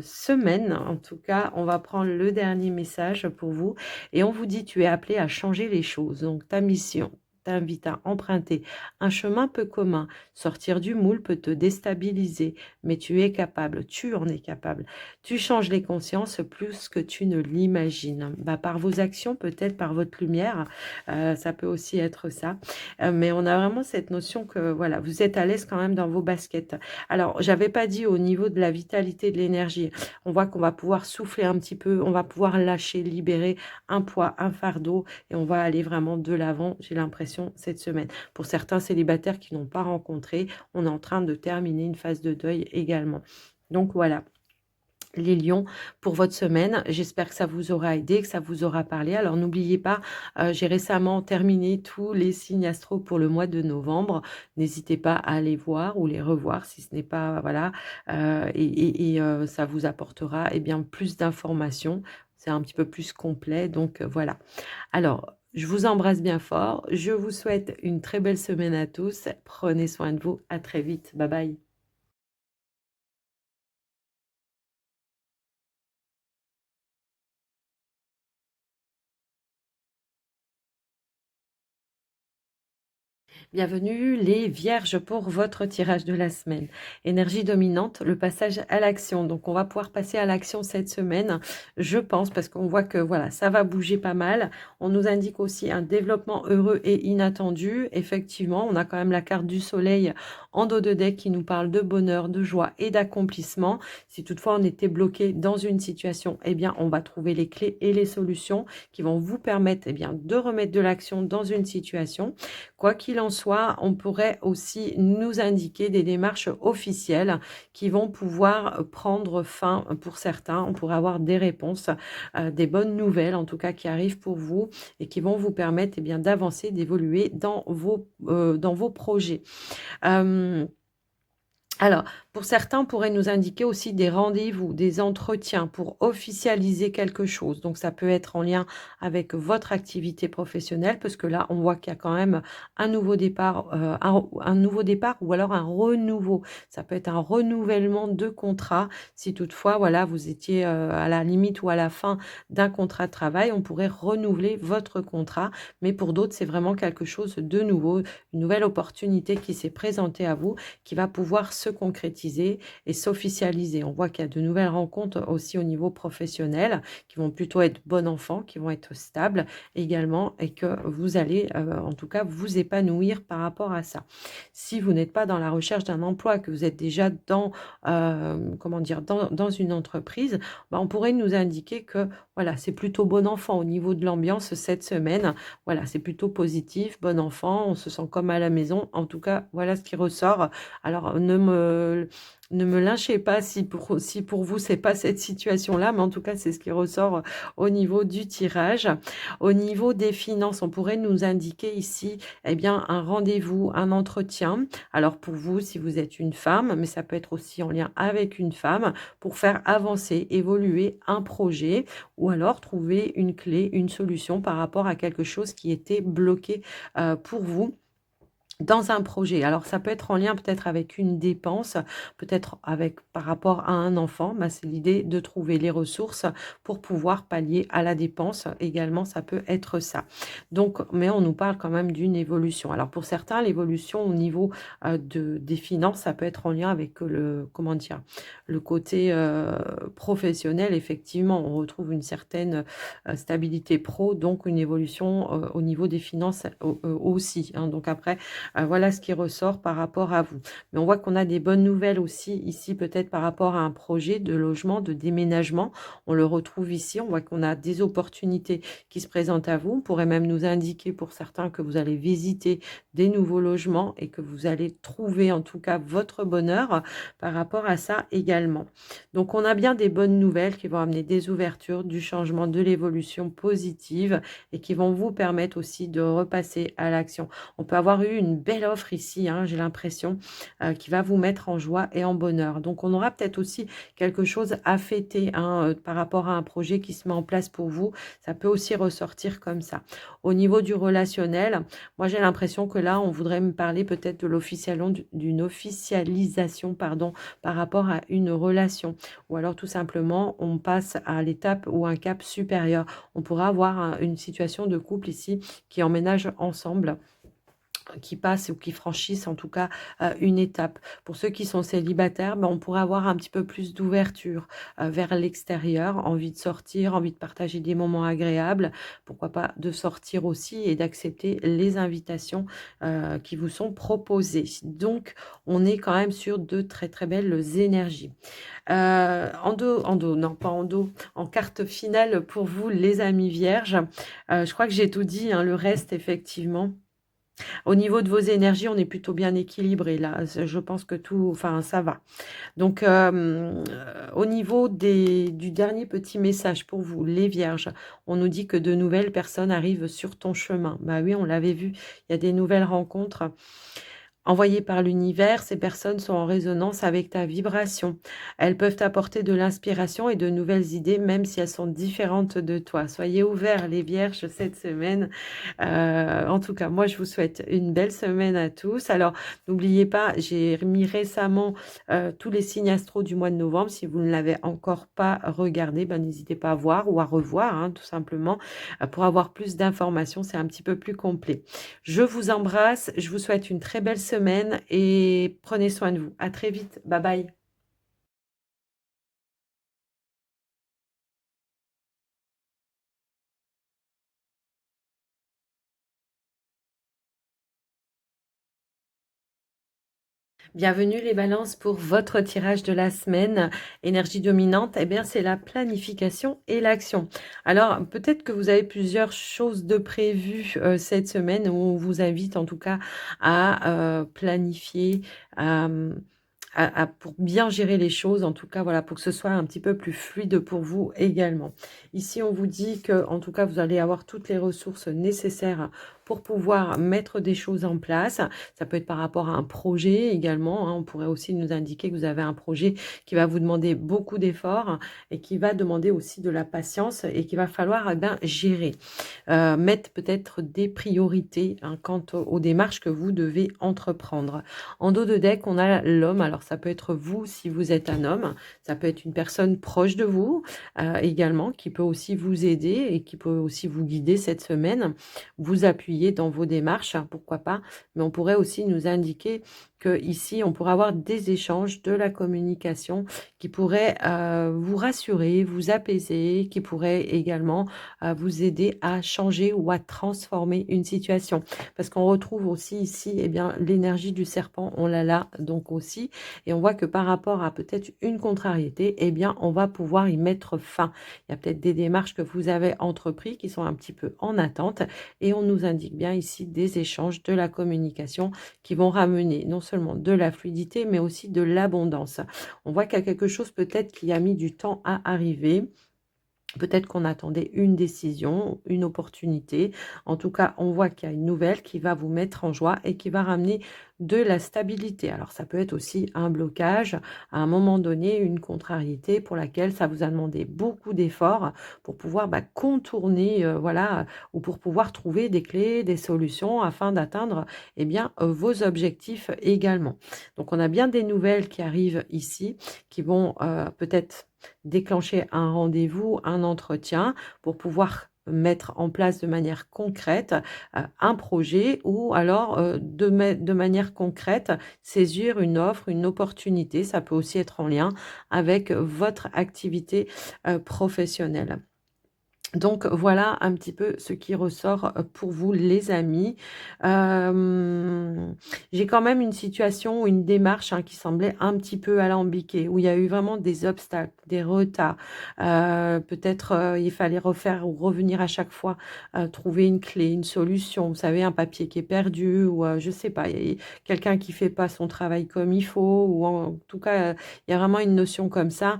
A: semaine. En tout cas, on va prendre le dernier message pour vous et on vous dit: «Tu es appelé à changer les choses». Donc ta mission t'invite à emprunter un chemin peu commun. Sortir du moule peut te déstabiliser, mais tu es capable, tu en es capable. Tu changes les consciences plus que tu ne l'imagines. Bah, par vos actions, peut-être par votre lumière, ça peut aussi être ça. Mais on a vraiment cette notion que voilà, vous êtes à l'aise quand même dans vos baskets. Alors, j'avais pas dit au niveau de la vitalité, de l'énergie. On voit qu'on va pouvoir souffler un petit peu, on va pouvoir lâcher, libérer un poids, un fardeau et on va aller vraiment de l'avant, j'ai l'impression, cette semaine. Pour certains célibataires qui n'ont pas rencontré, on est en train de terminer une phase de deuil également. Donc voilà les lions pour votre semaine. J'espère que ça vous aura aidé, que ça vous aura parlé. Alors n'oubliez pas, j'ai récemment terminé tous les signes astro pour le mois de novembre. N'hésitez pas à les voir ou les revoir si ce n'est pas voilà, ça vous apportera, eh bien, plus d'informations. C'est un petit peu plus complet donc voilà. Alors, je vous embrasse bien fort. Je vous souhaite une très belle semaine à tous. Prenez soin de vous. À très vite. Bye bye. Bienvenue les vierges pour votre tirage de la semaine. Énergie dominante, le passage à l'action. Donc on va pouvoir passer à l'action cette semaine, je pense, parce qu'on voit que voilà, ça va bouger pas mal. On nous indique aussi un développement heureux et inattendu. Effectivement, on a quand même la carte du soleil en dos de deck qui nous parle de bonheur, de joie et d'accomplissement. Si toutefois on était bloqué dans une situation, eh bien on va trouver les clés et les solutions qui vont vous permettre, eh bien, de remettre de l'action dans une situation. Quoi qu'il en soit, on pourrait aussi nous indiquer des démarches officielles qui vont pouvoir prendre fin pour certains. On pourrait avoir des réponses, des bonnes nouvelles en tout cas qui arrivent pour vous et qui vont vous permettre, eh bien, d'avancer, d'évoluer dans vos projets. Hem Alors, pour certains, on pourrait nous indiquer aussi des rendez-vous, des entretiens pour officialiser quelque chose. Donc, ça peut être en lien avec votre activité professionnelle, parce que là, on voit qu'il y a quand même un nouveau départ, un nouveau départ ou alors un renouveau. Ça peut être un renouvellement de contrat. Si toutefois, voilà, vous étiez à la limite ou à la fin d'un contrat de travail, on pourrait renouveler votre contrat. Mais pour d'autres, c'est vraiment quelque chose de nouveau, une nouvelle opportunité qui s'est présentée à vous qui va pouvoir se concrétiser et s'officialiser. On voit qu'il y a de nouvelles rencontres aussi au niveau professionnel qui vont plutôt être bon enfant, qui vont être stables également et que vous allez en tout cas vous épanouir par rapport à ça. Si vous n'êtes pas dans la recherche d'un emploi, que vous êtes déjà dans, comment dire, dans une entreprise, bah, on pourrait nous indiquer que voilà, c'est plutôt bon enfant au niveau de l'ambiance cette semaine. Voilà, c'est plutôt positif, bon enfant, on se sent comme à la maison. En tout cas, voilà ce qui ressort. Alors ne me lynchez pas si pour vous c'est pas cette situation-là, mais en tout cas c'est ce qui ressort au niveau du tirage. Au niveau des finances, on pourrait nous indiquer ici, eh bien, un rendez-vous, un entretien. Alors pour vous, si vous êtes une femme, mais ça peut être aussi en lien avec une femme, pour faire avancer, évoluer un projet, ou alors trouver une clé, une solution par rapport à quelque chose qui était bloqué pour vous dans un projet. Alors ça peut être en lien peut-être avec une dépense, peut-être avec par rapport à un enfant, bah, c'est l'idée de trouver les ressources pour pouvoir pallier à la dépense. Également, ça peut être ça. Donc, mais on nous parle quand même d'une évolution. Alors pour certains, l'évolution au niveau des finances, ça peut être en lien avec le, comment dire, le côté professionnel. Effectivement, on retrouve une certaine stabilité pro, donc une évolution au niveau des finances aussi, hein. Donc après, voilà ce qui ressort par rapport à vous. Mais on voit qu'on a des bonnes nouvelles aussi ici, peut-être par rapport à un projet de logement, de déménagement. On le retrouve ici. On voit qu'on a des opportunités qui se présentent à vous. On pourrait même nous indiquer pour certains que vous allez visiter des nouveaux logements et que vous allez trouver en tout cas votre bonheur par rapport à ça également. Donc on a bien des bonnes nouvelles qui vont amener des ouvertures, du changement, de l'évolution positive et qui vont vous permettre aussi de repasser à l'action. On peut avoir eu une belle offre ici, hein, j'ai l'impression, qui va vous mettre en joie et en bonheur. Donc, on aura peut-être aussi quelque chose à fêter, hein, par rapport à un projet qui se met en place pour vous. Ça peut aussi ressortir comme ça. Au niveau du relationnel, moi, j'ai l'impression que là, on voudrait me parler peut-être de d'une officialisation, pardon, par rapport à une relation. Ou alors, tout simplement, on passe à l'étape ou un cap supérieur. On pourra avoir une situation de couple ici qui emménage ensemble, qui passent ou qui franchissent en tout cas une étape. Pour ceux qui sont célibataires, ben, on pourrait avoir un petit peu plus d'ouverture vers l'extérieur, envie de sortir, envie de partager des moments agréables, pourquoi pas de sortir aussi et d'accepter les invitations qui vous sont proposées. Donc, on est quand même sur de très très belles énergies. Non pas en dos, en carte finale pour vous les amis vierges. Je crois que j'ai tout dit, hein, le reste effectivement. Au niveau de vos énergies, on est plutôt bien équilibré là. Je pense que tout, enfin, ça va. Donc, au niveau du dernier petit message pour vous, les vierges, on nous dit que de nouvelles personnes arrivent sur ton chemin. Bah oui, on l'avait vu, il y a des nouvelles rencontres envoyées par l'univers. Ces personnes sont en résonance avec ta vibration. Elles peuvent t'apporter de l'inspiration et de nouvelles idées, même si elles sont différentes de toi. Soyez ouverts, les vierges, cette semaine. En tout cas, moi, je vous souhaite une belle semaine à tous. Alors, n'oubliez pas, j'ai mis récemment tous les signes astro du mois de novembre. Si vous ne l'avez encore pas regardé, ben, n'hésitez pas à voir ou à revoir, hein, tout simplement, pour avoir plus d'informations. C'est un petit peu plus complet. Je vous embrasse. Je vous souhaite une très belle semaine et prenez soin de vous. À très vite. Bye bye. Bienvenue les balances pour votre tirage de la semaine. Énergie dominante, eh bien c'est la planification et l'action. Alors peut-être que vous avez plusieurs choses de prévues cette semaine où on vous invite en tout cas à planifier, à, pour bien gérer les choses, en tout cas voilà, pour que ce soit un petit peu plus fluide pour vous également. Ici on vous dit que en tout cas vous allez avoir toutes les ressources nécessaires pour pouvoir mettre des choses en place. Ça peut être par rapport à un projet également, hein. On pourrait aussi nous indiquer que vous avez un projet qui va vous demander beaucoup d'efforts et qui va demander aussi de la patience et qu'il va falloir gérer. Mettre peut-être des priorités, hein, quant aux démarches que vous devez entreprendre. En dos de deck, on a l'homme. Alors ça peut être vous si vous êtes un homme, ça peut être une personne proche de vous également qui peut aussi vous aider et qui peut aussi vous guider cette semaine, vous appuyer dans vos démarches, hein, pourquoi pas. Mais on pourrait aussi nous indiquer que ici on pourrait avoir des échanges, de la communication qui pourrait vous rassurer, vous apaiser, qui pourrait également vous aider à changer ou à transformer une situation. Parce qu'on retrouve aussi ici l'énergie du serpent, on l'a là donc aussi. Et on voit que par rapport à peut-être une contrariété, on va pouvoir y mettre fin. Il y a peut-être des démarches que vous avez entreprises qui sont un petit peu en attente. Et on nous indique bien ici des échanges, de la communication qui vont ramener non seulement de la fluidité, mais aussi de l'abondance. On voit qu'il y a quelque chose peut-être qui a mis du temps à arriver. Peut-être qu'on attendait une décision, une opportunité. En tout cas, on voit qu'il y a une nouvelle qui va vous mettre en joie et qui va ramener de la stabilité. Alors, ça peut être aussi un blocage, à un moment donné, une contrariété pour laquelle ça vous a demandé beaucoup d'efforts pour pouvoir contourner, voilà, ou pour pouvoir trouver des clés, des solutions afin d'atteindre vos objectifs également. Donc, on a bien des nouvelles qui arrivent ici, qui vont peut-être déclencher un rendez-vous, un entretien pour pouvoir mettre en place de manière concrète un projet ou alors de manière concrète saisir une offre, une opportunité. Ça peut aussi être en lien avec votre activité professionnelle. Donc voilà un petit peu ce qui ressort pour vous les amis. J'ai quand même une situation ou une démarche, hein, qui semblait un petit peu alambiquée, où il y a eu vraiment des obstacles, des retards. Peut-être il fallait refaire ou revenir à chaque fois, trouver une clé, une solution. Vous savez, un papier qui est perdu ou je sais pas, il y a quelqu'un qui fait pas son travail comme il faut ou en tout cas, il y a vraiment une notion comme ça.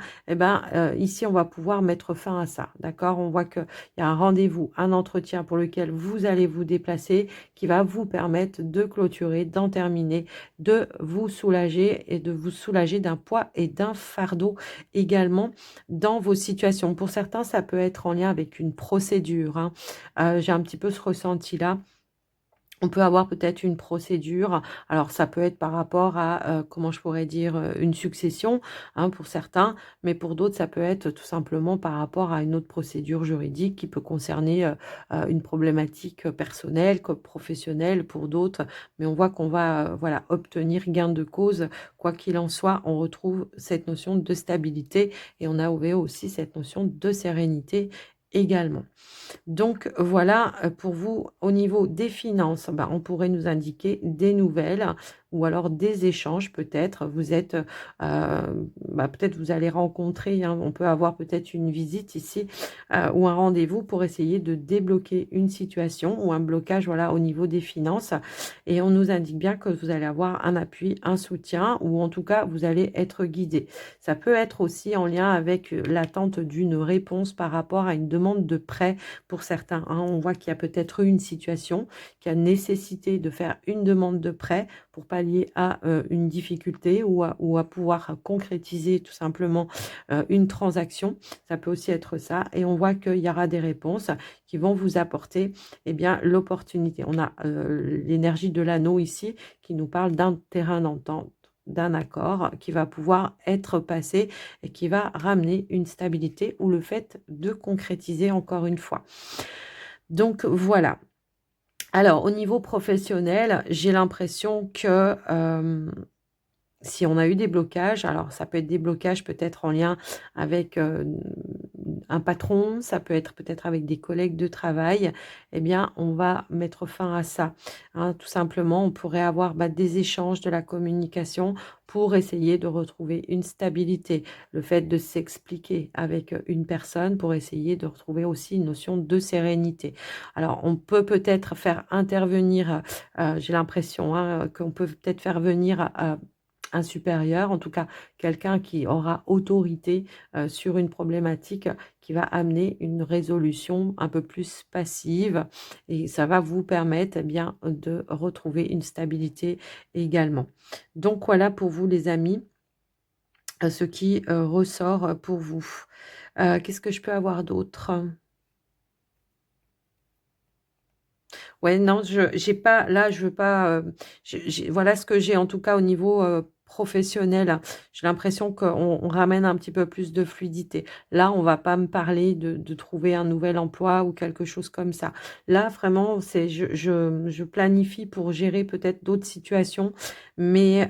A: Ici, on va pouvoir mettre fin à ça, d'accord? On voit qu'il y a un rendez-vous, un entretien pour lequel vous allez vous déplacer qui va vous permettre de clôturer, d'en terminer, de vous soulager et de vous soulager d'un poids et d'un fardeau également dans vos situations. Pour certains, ça peut être en lien avec une procédure, hein. J'ai un petit peu ce ressenti-là. On peut avoir peut-être une procédure. Alors ça peut être par rapport à, comment je pourrais dire? Une succession, hein, pour certains, mais pour d'autres, ça peut être tout simplement par rapport à une autre procédure juridique qui peut concerner, une problématique, personnelle comme professionnelle pour d'autres. Mais on voit qu'on va, voilà, obtenir gain de cause. Quoi qu'il en soit, on retrouve cette notion de stabilité et on a aussi cette notion de sérénité également. Donc voilà, pour vous, au niveau des finances, on pourrait nous indiquer des nouvelles ou alors des échanges peut-être. Vous êtes, peut-être vous allez rencontrer, hein, on peut avoir peut-être une visite ici, ou un rendez-vous pour essayer de débloquer une situation ou un blocage, voilà, au niveau des finances et on nous indique bien que vous allez avoir un appui, un soutien ou en tout cas, vous allez être guidé. Ça peut être aussi en lien avec, l'attente d'une réponse par rapport à une demande de prêt pour certains, hein. On voit qu'il y a peut-être eu une situation qui a nécessité de faire une demande de prêt pour pallier à une difficulté ou à pouvoir concrétiser tout simplement une transaction. Ça peut aussi être ça. Et on voit qu'il y aura des réponses qui vont vous apporter l'opportunité. On a l'énergie de l'anneau ici qui nous parle d'un terrain d'entente, d'un accord qui va pouvoir être passé et qui va ramener une stabilité ou le fait de concrétiser encore une fois. Donc voilà. Alors au niveau professionnel, j'ai l'impression que si on a eu des blocages, alors ça peut être des blocages peut-être en lien avec un patron, ça peut être peut-être avec des collègues de travail, on va mettre fin à ça, hein. Tout simplement, on pourrait avoir des échanges, de la communication pour essayer de retrouver une stabilité. Le fait de s'expliquer avec une personne pour essayer de retrouver aussi une notion de sérénité. Alors, on peut peut-être faire intervenir, j'ai l'impression, hein, qu'on peut peut-être faire venir un supérieur, en tout cas quelqu'un qui aura autorité sur une problématique qui va amener une résolution un peu plus passive et ça va vous permettre eh bien, de retrouver une stabilité également. Donc voilà pour vous les amis, ce qui ressort pour vous. Qu'est-ce que je peux avoir d'autre? Ouais, non, je j'ai pas là, je veux pas, j'ai voilà ce que j'ai en tout cas au niveau, professionnel. J'ai l'impression qu'on ramène un petit peu plus de fluidité. Là, on va pas me parler de trouver un nouvel emploi ou quelque chose comme ça. Là, vraiment, c'est je planifie pour gérer peut-être d'autres situations, mais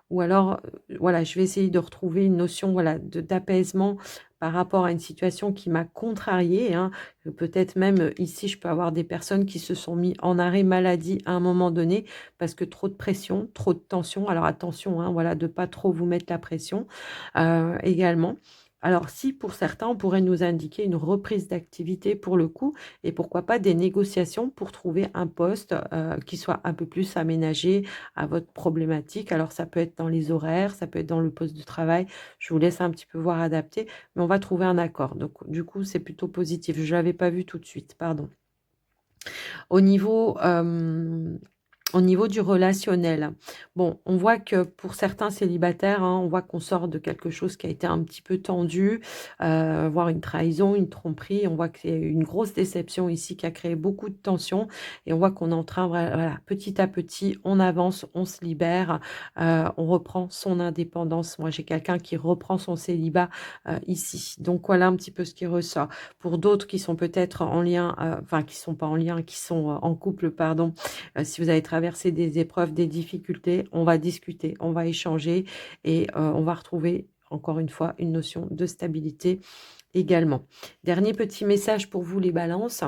A: ou alors, voilà, je vais essayer de retrouver une notion, voilà, de d'apaisement par rapport à une situation qui m'a contrariée, hein. Peut-être même, ici, je peux avoir des personnes qui se sont mis en arrêt maladie à un moment donné parce que trop de pression, trop de tension. Alors attention, hein, voilà, de pas trop vous mettre la pression, également. Alors si pour certains, on pourrait nous indiquer une reprise d'activité pour le coup et pourquoi pas des négociations pour trouver un poste, qui soit un peu plus aménagé à votre problématique. Alors ça peut être dans les horaires, ça peut être dans le poste de travail. Je vous laisse un petit peu voir adapter, mais on va trouver un accord. Donc du coup, c'est plutôt positif. Je l'avais pas vu tout de suite, pardon. Au niveau, au niveau du relationnel, bon, on voit que pour certains célibataires, hein, on voit qu'on sort de quelque chose qui a été un petit peu tendu, voire une trahison, une tromperie. On voit que c'est une grosse déception ici qui a créé beaucoup de tensions et on voit qu'on est en train, voilà, petit à petit, on avance, on se libère, on reprend son indépendance. Moi, j'ai quelqu'un qui reprend son célibat, ici. Donc voilà un petit peu ce qui ressort. Pour d'autres qui sont peut-être en lien, enfin qui sont pas en lien, qui sont, en couple, pardon, si vous avez traversé des épreuves, des difficultés, on va discuter, on va échanger et on va retrouver encore une fois une notion de stabilité également. Dernier petit message pour vous les balances.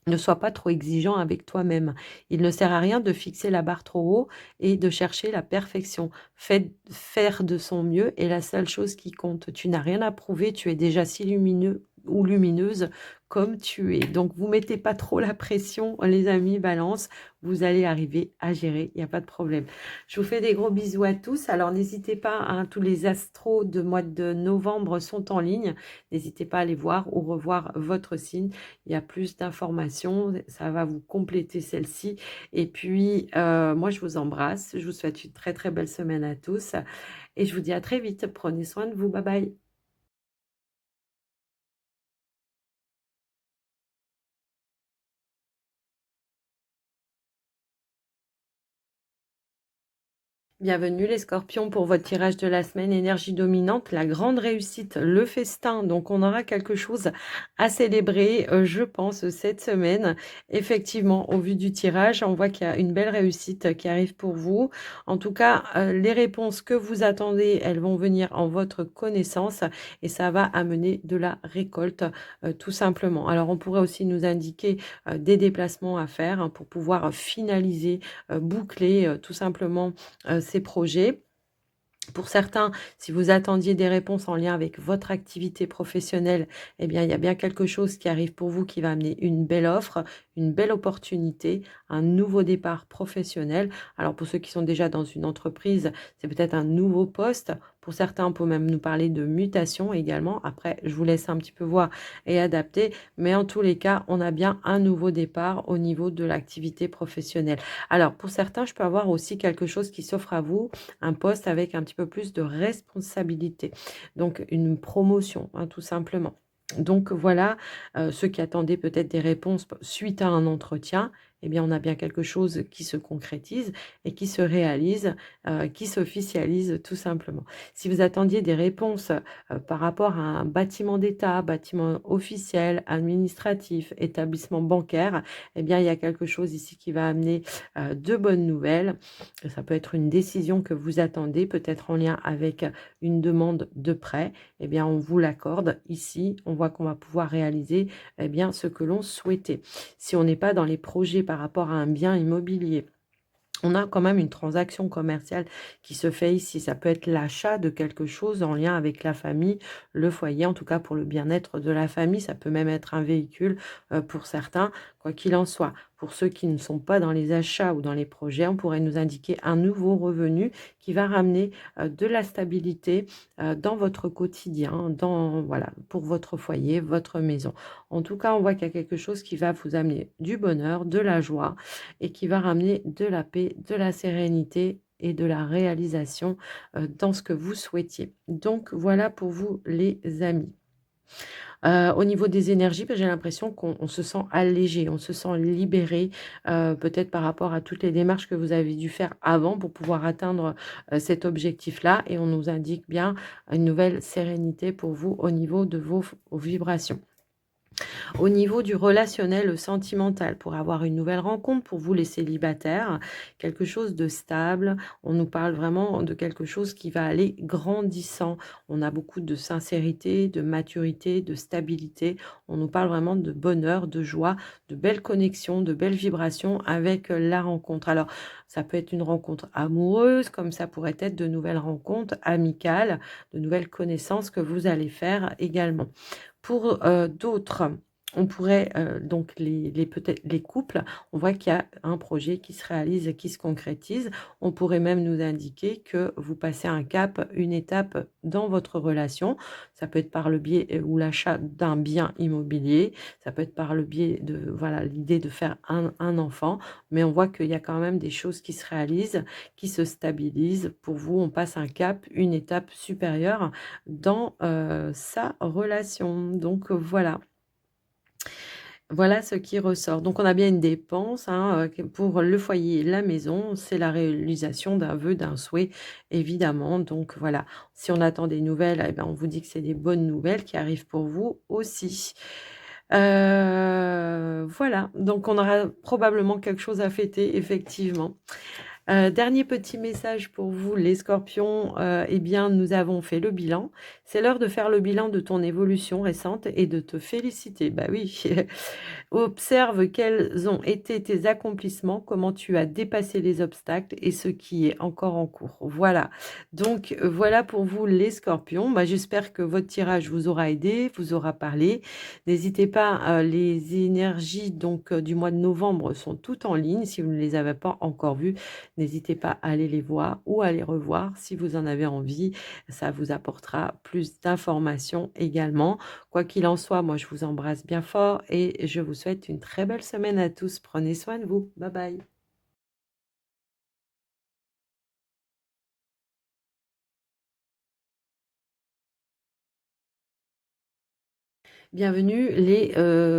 A: Ne sois pas trop exigeant avec toi-même. Il ne sert à rien de fixer la barre trop haut et de chercher la perfection. Faire de son mieux est la seule chose qui compte. Tu n'as rien à prouver, tu es déjà si lumineux ou lumineuse comme tu es. Donc, vous mettez pas trop la pression, les amis, balance. Vous allez arriver à gérer, il n'y a pas de problème. Je vous fais des gros bisous à tous. Alors, n'hésitez pas, hein, tous les astros de mois de novembre sont en ligne. N'hésitez pas à aller voir ou revoir votre signe. Il y a plus d'informations, ça va vous compléter celle-ci. Et puis, moi, je vous embrasse. Je vous souhaite une très, très belle semaine à tous. Et je vous dis à très vite. Prenez soin de vous. Bye bye. Bienvenue les scorpions pour votre tirage de la semaine énergie dominante, la grande réussite, le festin. Donc on aura quelque chose à célébrer, je pense, cette semaine. Effectivement, au vu du tirage, on voit qu'il y a une belle réussite qui arrive pour vous. En tout cas, les réponses que vous attendez, elles vont venir en votre connaissance et ça va amener de la récolte, tout simplement. Alors on pourrait aussi nous indiquer des déplacements à faire, hein, pour pouvoir finaliser, boucler, tout simplement ces projets. Pour certains, si vous attendiez des réponses en lien avec votre activité professionnelle, eh bien, il y a bien quelque chose qui arrive pour vous qui va amener une belle offre, une belle opportunité, un nouveau départ professionnel. Alors, pour ceux qui sont déjà dans une entreprise, c'est peut-être un nouveau poste. Pour certains, on peut même nous parler de mutation également. Après, je vous laisse un petit peu voir et adapter. Mais en tous les cas, on a bien un nouveau départ au niveau de l'activité professionnelle. Alors, pour certains, je peux avoir aussi quelque chose qui s'offre à vous, un poste avec un petit peu plus de responsabilité. Donc une promotion, hein, tout simplement. Donc voilà, ceux qui attendaient peut-être des réponses suite à un entretien, eh bien on a bien quelque chose qui se concrétise et qui se réalise, qui s'officialise tout simplement. Si vous attendiez des réponses, par rapport à un bâtiment d'État, bâtiment officiel, administratif, établissement bancaire, eh bien il y a quelque chose ici qui va amener, de bonnes nouvelles. Ça peut être une décision que vous attendez, peut-être en lien avec une demande de prêt. Eh bien, on vous l'accorde. Ici, on voit qu'on va pouvoir réaliser eh bien, ce que l'on souhaitait. Si on n'est pas dans les projets par rapport à un bien immobilier, on a quand même une transaction commerciale qui se fait ici. Ça peut être l'achat de quelque chose en lien avec la famille, le foyer, en tout cas pour le bien-être de la famille. Ça peut même être un véhicule pour certains, quoi qu'il en soit. Pour ceux qui ne sont pas dans les achats ou dans les projets, on pourrait nous indiquer un nouveau revenu qui va ramener de la stabilité dans votre quotidien, voilà, pour votre foyer, votre maison. En tout cas, on voit qu'il y a quelque chose qui va vous amener du bonheur, de la joie et qui va ramener de la paix, de la sérénité et de la réalisation dans ce que vous souhaitiez. Donc voilà pour vous les amis. Au niveau des énergies, bah, j'ai l'impression qu'on se sent allégé, on se sent libéré, peut-être par rapport à toutes les démarches que vous avez dû faire avant pour pouvoir atteindre, cet objectif-là et on nous indique bien une nouvelle sérénité pour vous au niveau de vos vibrations. Au niveau du relationnel sentimental, pour avoir une nouvelle rencontre, pour vous les célibataires, quelque chose de stable. On nous parle vraiment de quelque chose qui va aller grandissant. On a beaucoup de sincérité, de maturité, de stabilité. On nous parle vraiment de bonheur, de joie, de belles connexions, de belles vibrations avec la rencontre. Alors, ça peut être une rencontre amoureuse, comme ça pourrait être de nouvelles rencontres amicales, de nouvelles connaissances que vous allez faire également. Pour d'autres, on pourrait donc peut-être les couples, on voit qu'il y a un projet qui se réalise et qui se concrétise. On pourrait même nous indiquer que vous passez un cap, une étape dans votre relation. Ça peut être par le biais ou l'achat d'un bien immobilier, ça peut être par le biais de voilà l'idée de faire un enfant, mais on voit qu'il y a quand même des choses qui se réalisent, qui se stabilisent. Pour vous, on passe un cap, une étape supérieure dans sa relation. Donc voilà. Voilà ce qui ressort. Donc on a bien une dépense hein, pour le foyer, la maison, c'est la réalisation d'un vœu, d'un souhait, évidemment. Donc voilà, si on attend des nouvelles, eh ben, on vous dit que c'est des bonnes nouvelles qui arrivent pour vous aussi. Voilà, donc on aura probablement quelque chose à fêter, effectivement. Dernier petit message pour vous, les scorpions, eh bien, nous avons fait le bilan. C'est l'heure de faire le bilan de ton évolution récente et de te féliciter. Bah oui, observe quels ont été tes accomplissements, comment tu as dépassé les obstacles et ce qui est encore en cours. Voilà, donc voilà pour vous les scorpions. Bah, j'espère que votre tirage vous aura aidé, vous aura parlé. N'hésitez pas, les énergies donc du mois de novembre sont toutes en ligne. Si vous ne les avez pas encore vues, n'hésitez pas à aller les voir ou à les revoir si vous en avez envie. Ça vous apportera plus d'informations également. Quoi qu'il en soit, moi je vous embrasse bien fort et je vous souhaite une très belle semaine à tous. Prenez soin de vous. Bye bye. Bienvenue les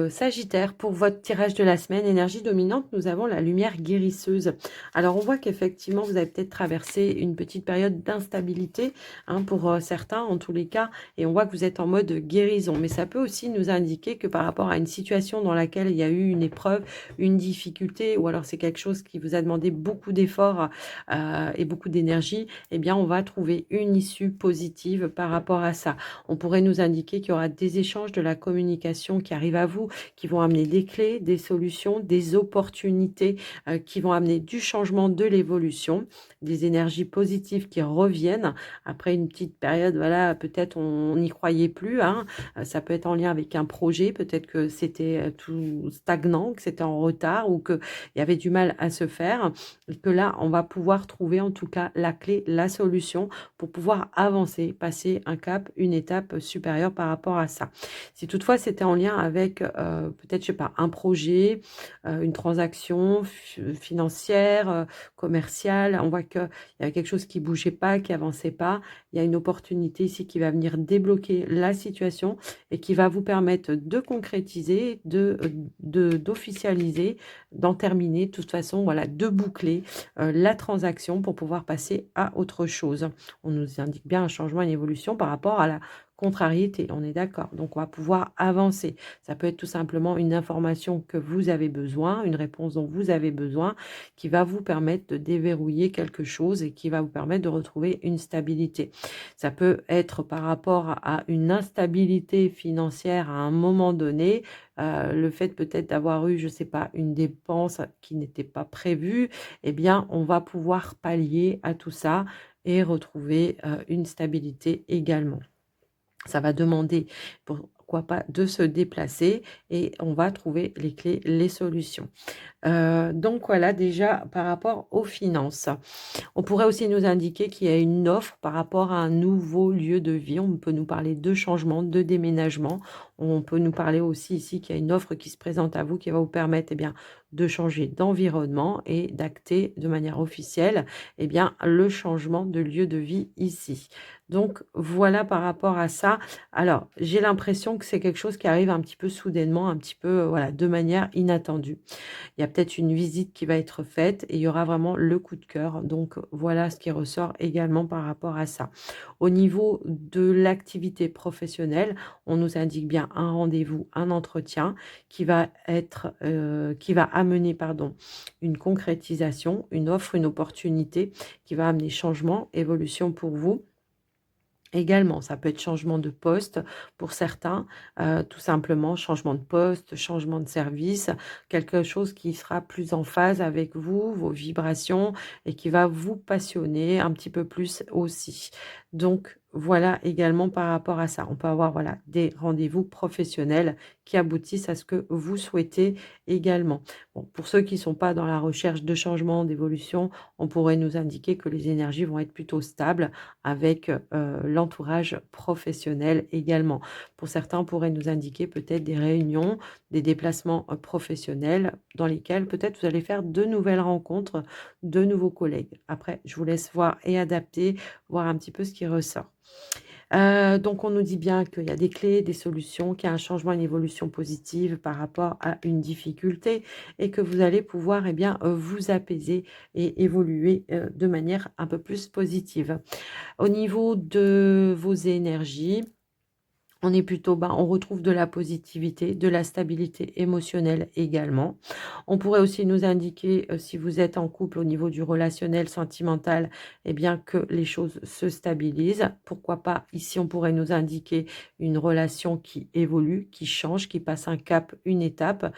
A: Sagittaires pour votre tirage de la semaine. Énergie dominante, nous avons la lumière guérisseuse. Alors on voit qu'effectivement vous avez peut-être traversé une petite période d'instabilité hein, pour certains en tous les cas et on voit que vous êtes en mode guérison. Mais ça peut aussi nous indiquer que par rapport à une situation dans laquelle il y a eu une épreuve, une difficulté ou alors c'est quelque chose qui vous a demandé beaucoup d'efforts et beaucoup d'énergie, eh bien on va trouver une issue positive par rapport à ça. On pourrait nous indiquer qu'il y aura des échanges de la communication qui arrivent à vous, qui vont amener des clés, des solutions, des opportunités, qui vont amener du changement, de l'évolution, des énergies positives qui reviennent après une petite période, voilà, peut-être on n'y croyait plus, hein, ça peut être en lien avec un projet, peut-être que c'était tout stagnant, que c'était en retard ou qu'il y avait du mal à se faire, et que là, on va pouvoir trouver en tout cas la clé, la solution pour pouvoir avancer, passer un cap, une étape supérieure par rapport à ça. Si toutefois c'était en lien avec peut-être, je sais pas, un projet, une transaction financière, commerciale, on voit qu'il y a quelque chose qui bougeait pas, qui avançait pas. Il y a une opportunité ici qui va venir débloquer la situation et qui va vous permettre de concrétiser, d'officialiser, d'en terminer, de toute façon, voilà, de boucler la transaction pour pouvoir passer à autre chose. On nous indique bien un changement, une évolution par rapport à la contrariété, on est d'accord. Donc, on va pouvoir avancer. Ça peut être tout simplement une information que vous avez besoin, une réponse dont vous avez besoin, qui va vous permettre de déverrouiller quelque chose et qui va vous permettre de retrouver une stabilité. Ça peut être par rapport à une instabilité financière à un moment donné, le fait peut-être d'avoir eu, je ne sais pas, une dépense qui n'était pas prévue, eh bien, on va pouvoir pallier à tout ça et retrouver une stabilité également. Ça va demander, pourquoi pas, de se déplacer et on va trouver les clés, les solutions. Donc voilà déjà par rapport aux finances. On pourrait aussi nous indiquer qu'il y a une offre par rapport à un nouveau lieu de vie. On peut nous parler de changement, de déménagement. On peut nous parler aussi ici qu'il y a une offre qui se présente à vous qui va vous permettre eh bien, de changer d'environnement et d'acter de manière officielle eh bien, le changement de lieu de vie ici. Donc voilà par rapport à ça. Alors, j'ai l'impression que c'est quelque chose qui arrive un petit peu soudainement, un petit peu voilà, de manière inattendue. Il y a peut-être une visite qui va être faite et il y aura vraiment le coup de cœur. Donc voilà ce qui ressort également par rapport à ça. Au niveau de l'activité professionnelle, on nous indique bien un rendez-vous, un entretien qui va être, qui va amener, pardon, une concrétisation, une offre, une opportunité qui va amener changement, évolution pour vous. Également, ça peut être changement de poste pour certains, tout simplement changement de poste, changement de service, quelque chose qui sera plus en phase avec vous, vos vibrations et qui va vous passionner un petit peu plus aussi. Donc voilà également par rapport à ça. On peut avoir voilà des rendez-vous professionnels qui aboutissent à ce que vous souhaitez également. Bon, pour ceux qui ne sont pas dans la recherche de changement, d'évolution, on pourrait nous indiquer que les énergies vont être plutôt stables avec, l'entourage professionnel également. Pour certains, on pourrait nous indiquer peut-être des réunions, des déplacements, professionnels dans lesquels peut-être vous allez faire de nouvelles rencontres, de nouveaux collègues. Après, je vous laisse voir et adapter, voir un petit peu ce qui ressort. Donc on nous dit bien qu'il y a des clés, des solutions, qu'il y a un changement, une évolution positive par rapport à une difficulté et que vous allez pouvoir, eh bien, vous apaiser et évoluer, de manière un peu plus positive. Au niveau de vos énergies, on est plutôt on retrouve de la positivité, de la stabilité émotionnelle également. On pourrait aussi nous indiquer, si vous êtes en couple au niveau du relationnel, sentimental, eh bien que les choses se stabilisent. Pourquoi pas, ici on pourrait nous indiquer une relation qui évolue, qui change, qui passe un cap, une étape.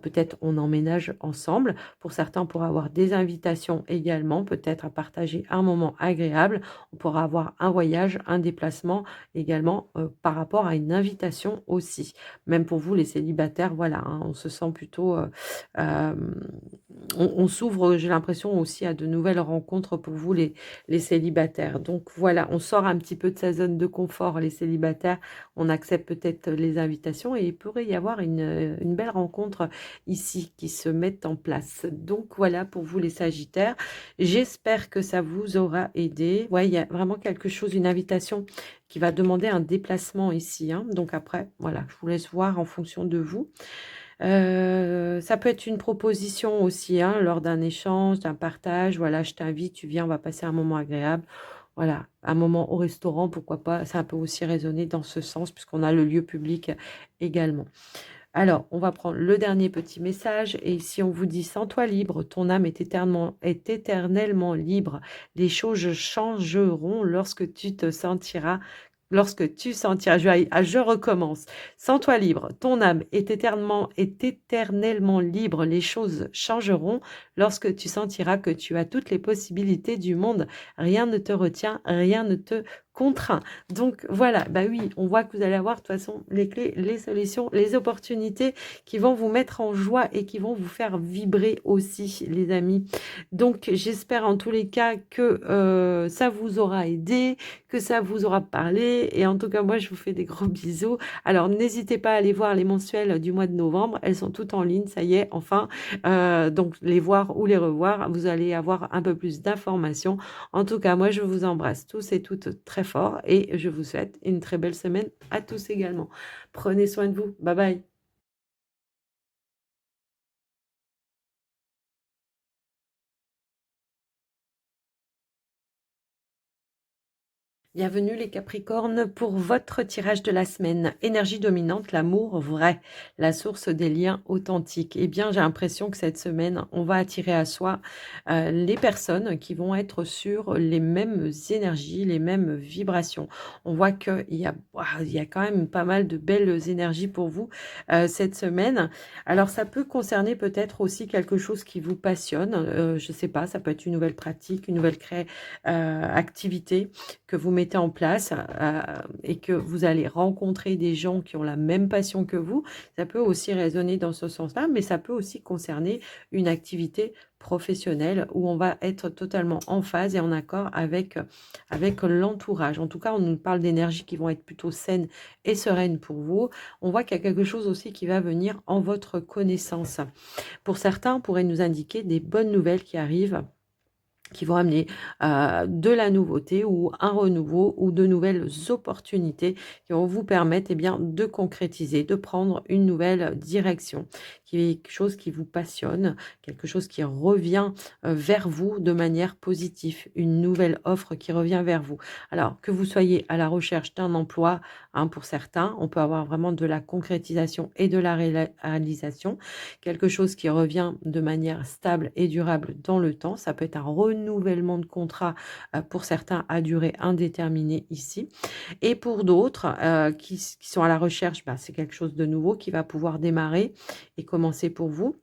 A: Peut-être on emménage ensemble. Pour certains, on pourra avoir des invitations également, peut-être à partager un moment agréable. On pourra avoir un voyage, un déplacement également, par rapport à une invitation aussi. Même pour vous les célibataires, voilà, hein, on se sent plutôt, on s'ouvre, j'ai l'impression aussi à de nouvelles rencontres pour vous les célibataires. Donc voilà, on sort un petit peu de sa zone de confort, les célibataires, on accepte peut-être les invitations et il pourrait y avoir une belle rencontre ici qui se mette en place. Donc voilà pour vous les sagittaires. J'espère que ça vous aura aidé. Ouais, il y a vraiment quelque chose, une invitation qui va demander un déplacement ici, hein. Donc après, voilà, je vous laisse voir en fonction de vous. Ça peut être une proposition aussi, hein, lors d'un échange, d'un partage. Voilà, je t'invite, tu viens, on va passer un moment agréable. Voilà, un moment au restaurant, pourquoi pas. Ça peut aussi résonner dans ce sens puisqu'on a le lieu public également. Alors, on va prendre le dernier petit message et ici on vous dit: «Sens toi libre, ton âme est éternellement libre. Les choses changeront lorsque tu sentiras», je recommence: «Sens toi libre, ton âme est éternellement libre. Les choses changeront lorsque tu sentiras que tu as toutes les possibilités du monde. Rien ne te retient, rien ne te contraint». Donc voilà, bah oui, on voit que vous allez avoir de toute façon les clés, les solutions, les opportunités qui vont vous mettre en joie et qui vont vous faire vibrer aussi, les amis. Donc j'espère en tous les cas que ça vous aura aidé, que ça vous aura parlé. Et en tout cas, moi, je vous fais des gros bisous. Alors n'hésitez pas à aller voir les mensuels du mois de novembre. Elles sont toutes en ligne, ça y est, enfin. Donc les voir ou les revoir, vous allez avoir un peu plus d'informations. En tout cas, moi, je vous embrasse tous et toutes très fort et je vous souhaite une très belle semaine à tous également. Prenez soin de vous. Bye bye. Bienvenue les Capricornes pour votre tirage de la semaine. Énergie dominante, l'amour vrai, la source des liens authentiques. Eh bien, j'ai l'impression que cette semaine, on va attirer à soi les personnes qui vont être sur les mêmes énergies, les mêmes vibrations. On voit qu'il y a, ouah, il y a quand même pas mal de belles énergies pour vous cette semaine. Alors, ça peut concerner peut-être aussi quelque chose qui vous passionne. Je ne sais pas, ça peut être une nouvelle pratique, une nouvelle activité que vous mettez en place et que vous allez rencontrer des gens qui ont la même passion que vous, ça peut aussi résonner dans ce sens-là, mais ça peut aussi concerner une activité professionnelle où on va être totalement en phase et en accord avec l'entourage. En tout cas, on nous parle d'énergies qui vont être plutôt saines et sereines pour vous. On voit qu'il y a quelque chose aussi qui va venir en votre connaissance. Pour certains, on pourrait nous indiquer des bonnes nouvelles qui arrivent, qui vont amener de la nouveauté ou un renouveau ou de nouvelles opportunités qui vont vous permettre, eh bien, de concrétiser, de prendre une nouvelle direction, qui est quelque chose qui vous passionne, quelque chose qui revient vers vous de manière positive, une nouvelle offre qui revient vers vous. Alors, que vous soyez à la recherche d'un emploi, hein, pour certains, on peut avoir vraiment de la concrétisation et de la réalisation, quelque chose qui revient de manière stable et durable dans le temps. Ça peut être un renouvellement de contrat pour certains à durée indéterminée ici. Et pour d'autres qui sont à la recherche, bah, c'est quelque chose de nouveau qui va pouvoir démarrer et commencer pour vous.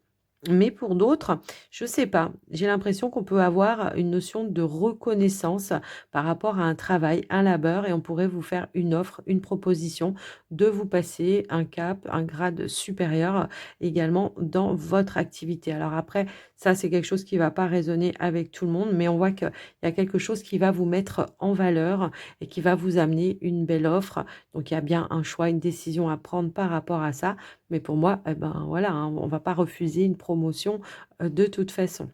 A: Mais pour d'autres, je sais pas, j'ai l'impression qu'on peut avoir une notion de reconnaissance par rapport à un travail, un labeur, et on pourrait vous faire une offre, une proposition de vous passer un cap, un grade supérieur également dans votre activité. Alors après, ça, c'est quelque chose qui va pas résonner avec tout le monde, mais on voit qu'il y a quelque chose qui va vous mettre en valeur et qui va vous amener une belle offre. Donc, il y a bien un choix, une décision à prendre par rapport à ça. Mais pour moi, eh ben, voilà, hein, on va pas refuser une promotion de toute façon.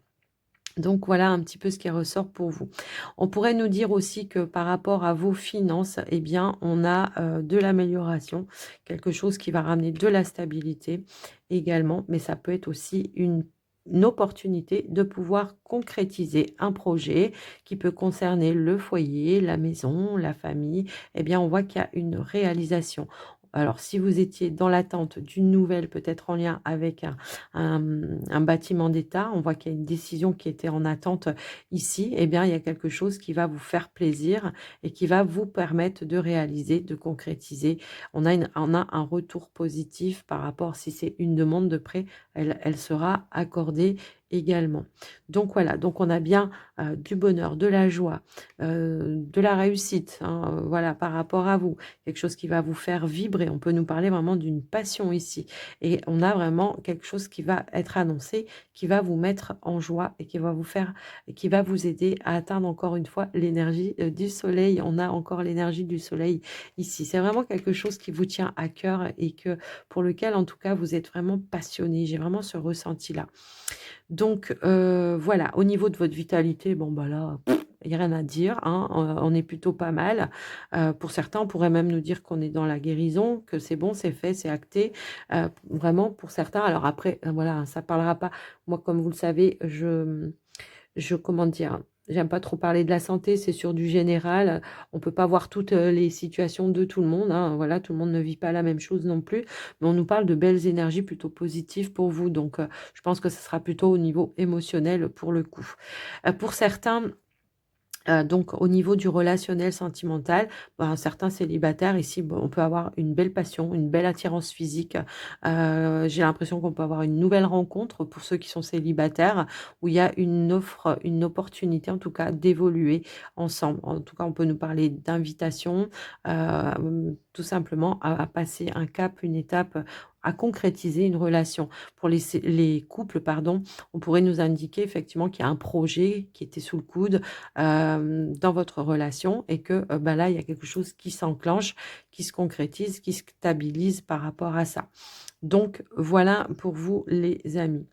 A: Donc voilà un petit peu ce qui ressort pour vous. On pourrait nous dire aussi que par rapport à vos finances, eh bien, on a de l'amélioration, quelque chose qui va ramener de la stabilité également, mais ça peut être aussi une opportunité de pouvoir concrétiser un projet qui peut concerner le foyer, la maison, la famille. Eh bien, on voit qu'il y a une réalisation. Alors, si vous étiez dans l'attente d'une nouvelle, peut-être en lien avec un bâtiment d'État, on voit qu'il y a une décision qui était en attente ici, eh bien, il y a quelque chose qui va vous faire plaisir et qui va vous permettre de réaliser, de concrétiser. On a un retour positif par rapport, si c'est une demande de prêt, elle sera accordée également. Donc voilà, donc on a bien du bonheur, de la joie, de la réussite, hein, voilà, par rapport à vous, quelque chose qui va vous faire vibrer. On peut nous parler vraiment d'une passion ici. Et on a vraiment quelque chose qui va être annoncé, qui va vous mettre en joie et qui va vous faire, qui va vous aider à atteindre encore une fois l'énergie du soleil. On a encore l'énergie du soleil ici. C'est vraiment quelque chose qui vous tient à cœur et que pour lequel, en tout cas, vous êtes vraiment passionné. J'ai vraiment ce ressenti-là. Donc voilà, au niveau de votre vitalité, bon bah là, il n'y a rien à dire, hein, on est plutôt pas mal. Pour certains, on pourrait même nous dire qu'on est dans la guérison, que c'est bon, c'est fait, c'est acté. Vraiment pour certains. Alors après, voilà, ça parlera pas. Moi, comme vous le savez, comment dire? J'aime pas trop parler de la santé, c'est sur du général. On peut pas voir toutes les situations de tout le monde, hein. Voilà, tout le monde ne vit pas la même chose non plus. Mais on nous parle de belles énergies plutôt positives pour vous. Donc, je pense que ce sera plutôt au niveau émotionnel pour le coup. Pour certains, donc au niveau du relationnel sentimental, ben, certains célibataires ici, bon, on peut avoir une belle passion, une belle attirance physique. J'ai l'impression qu'on peut avoir une nouvelle rencontre pour ceux qui sont célibataires, où il y a une offre, une opportunité en tout cas d'évoluer ensemble. En tout cas, on peut nous parler d'invitation, tout simplement à passer un cap, une étape, à concrétiser une relation. Pour les couples, pardon, on pourrait nous indiquer effectivement qu'il y a un projet qui était sous le coude, dans votre relation et que bah là, il y a quelque chose qui s'enclenche, qui se concrétise, qui se stabilise par rapport à ça. Donc voilà pour vous les amis.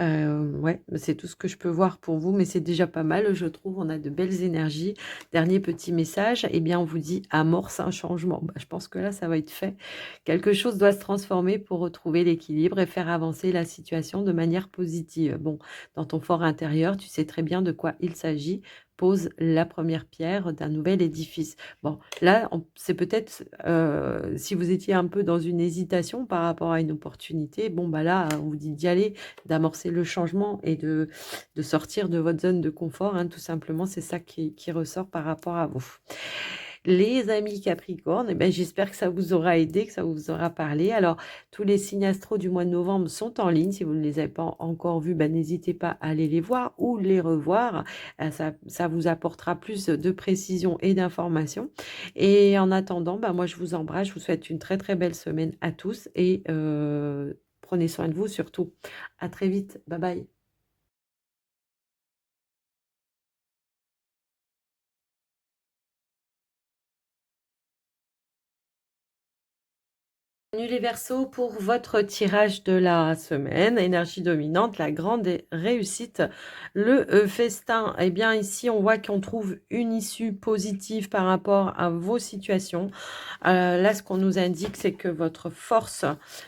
A: Ouais, c'est tout ce que je peux voir pour vous, mais c'est déjà pas mal, je trouve. On a de belles énergies. Dernier petit message, eh bien, on vous dit amorce un changement. Bah, je pense que là, ça va être fait. Quelque chose doit se transformer pour retrouver l'équilibre et faire avancer la situation de manière positive. Bon, dans ton fort intérieur, tu sais très bien de quoi il s'agit. Pose la première pierre d'un nouvel édifice. Bon, là, c'est peut-être, si vous étiez un peu dans une hésitation par rapport à une opportunité, bon, bah là, on vous dit d'y aller, d'amorcer le changement et de sortir de votre zone de confort, hein, tout simplement, c'est ça qui ressort par rapport à vous. Les amis Capricorne, eh ben, j'espère que ça vous aura aidé, que ça vous aura parlé. Alors, tous les signes astro du mois de novembre sont en ligne. Si vous ne les avez pas encore vus, ben, n'hésitez pas à aller les voir ou les revoir. Ça vous apportera plus de précision et d'informations. Et en attendant, ben, moi, je vous embrasse. Je vous souhaite une très, très belle semaine à tous et prenez soin de vous surtout. À très vite. Bye bye. Bienvenue les Verseaux pour votre tirage de la semaine, énergie dominante, la grande réussite, le festin. Eh bien ici on voit qu'on trouve une issue positive par rapport à vos situations. Là ce qu'on nous indique c'est que votre force,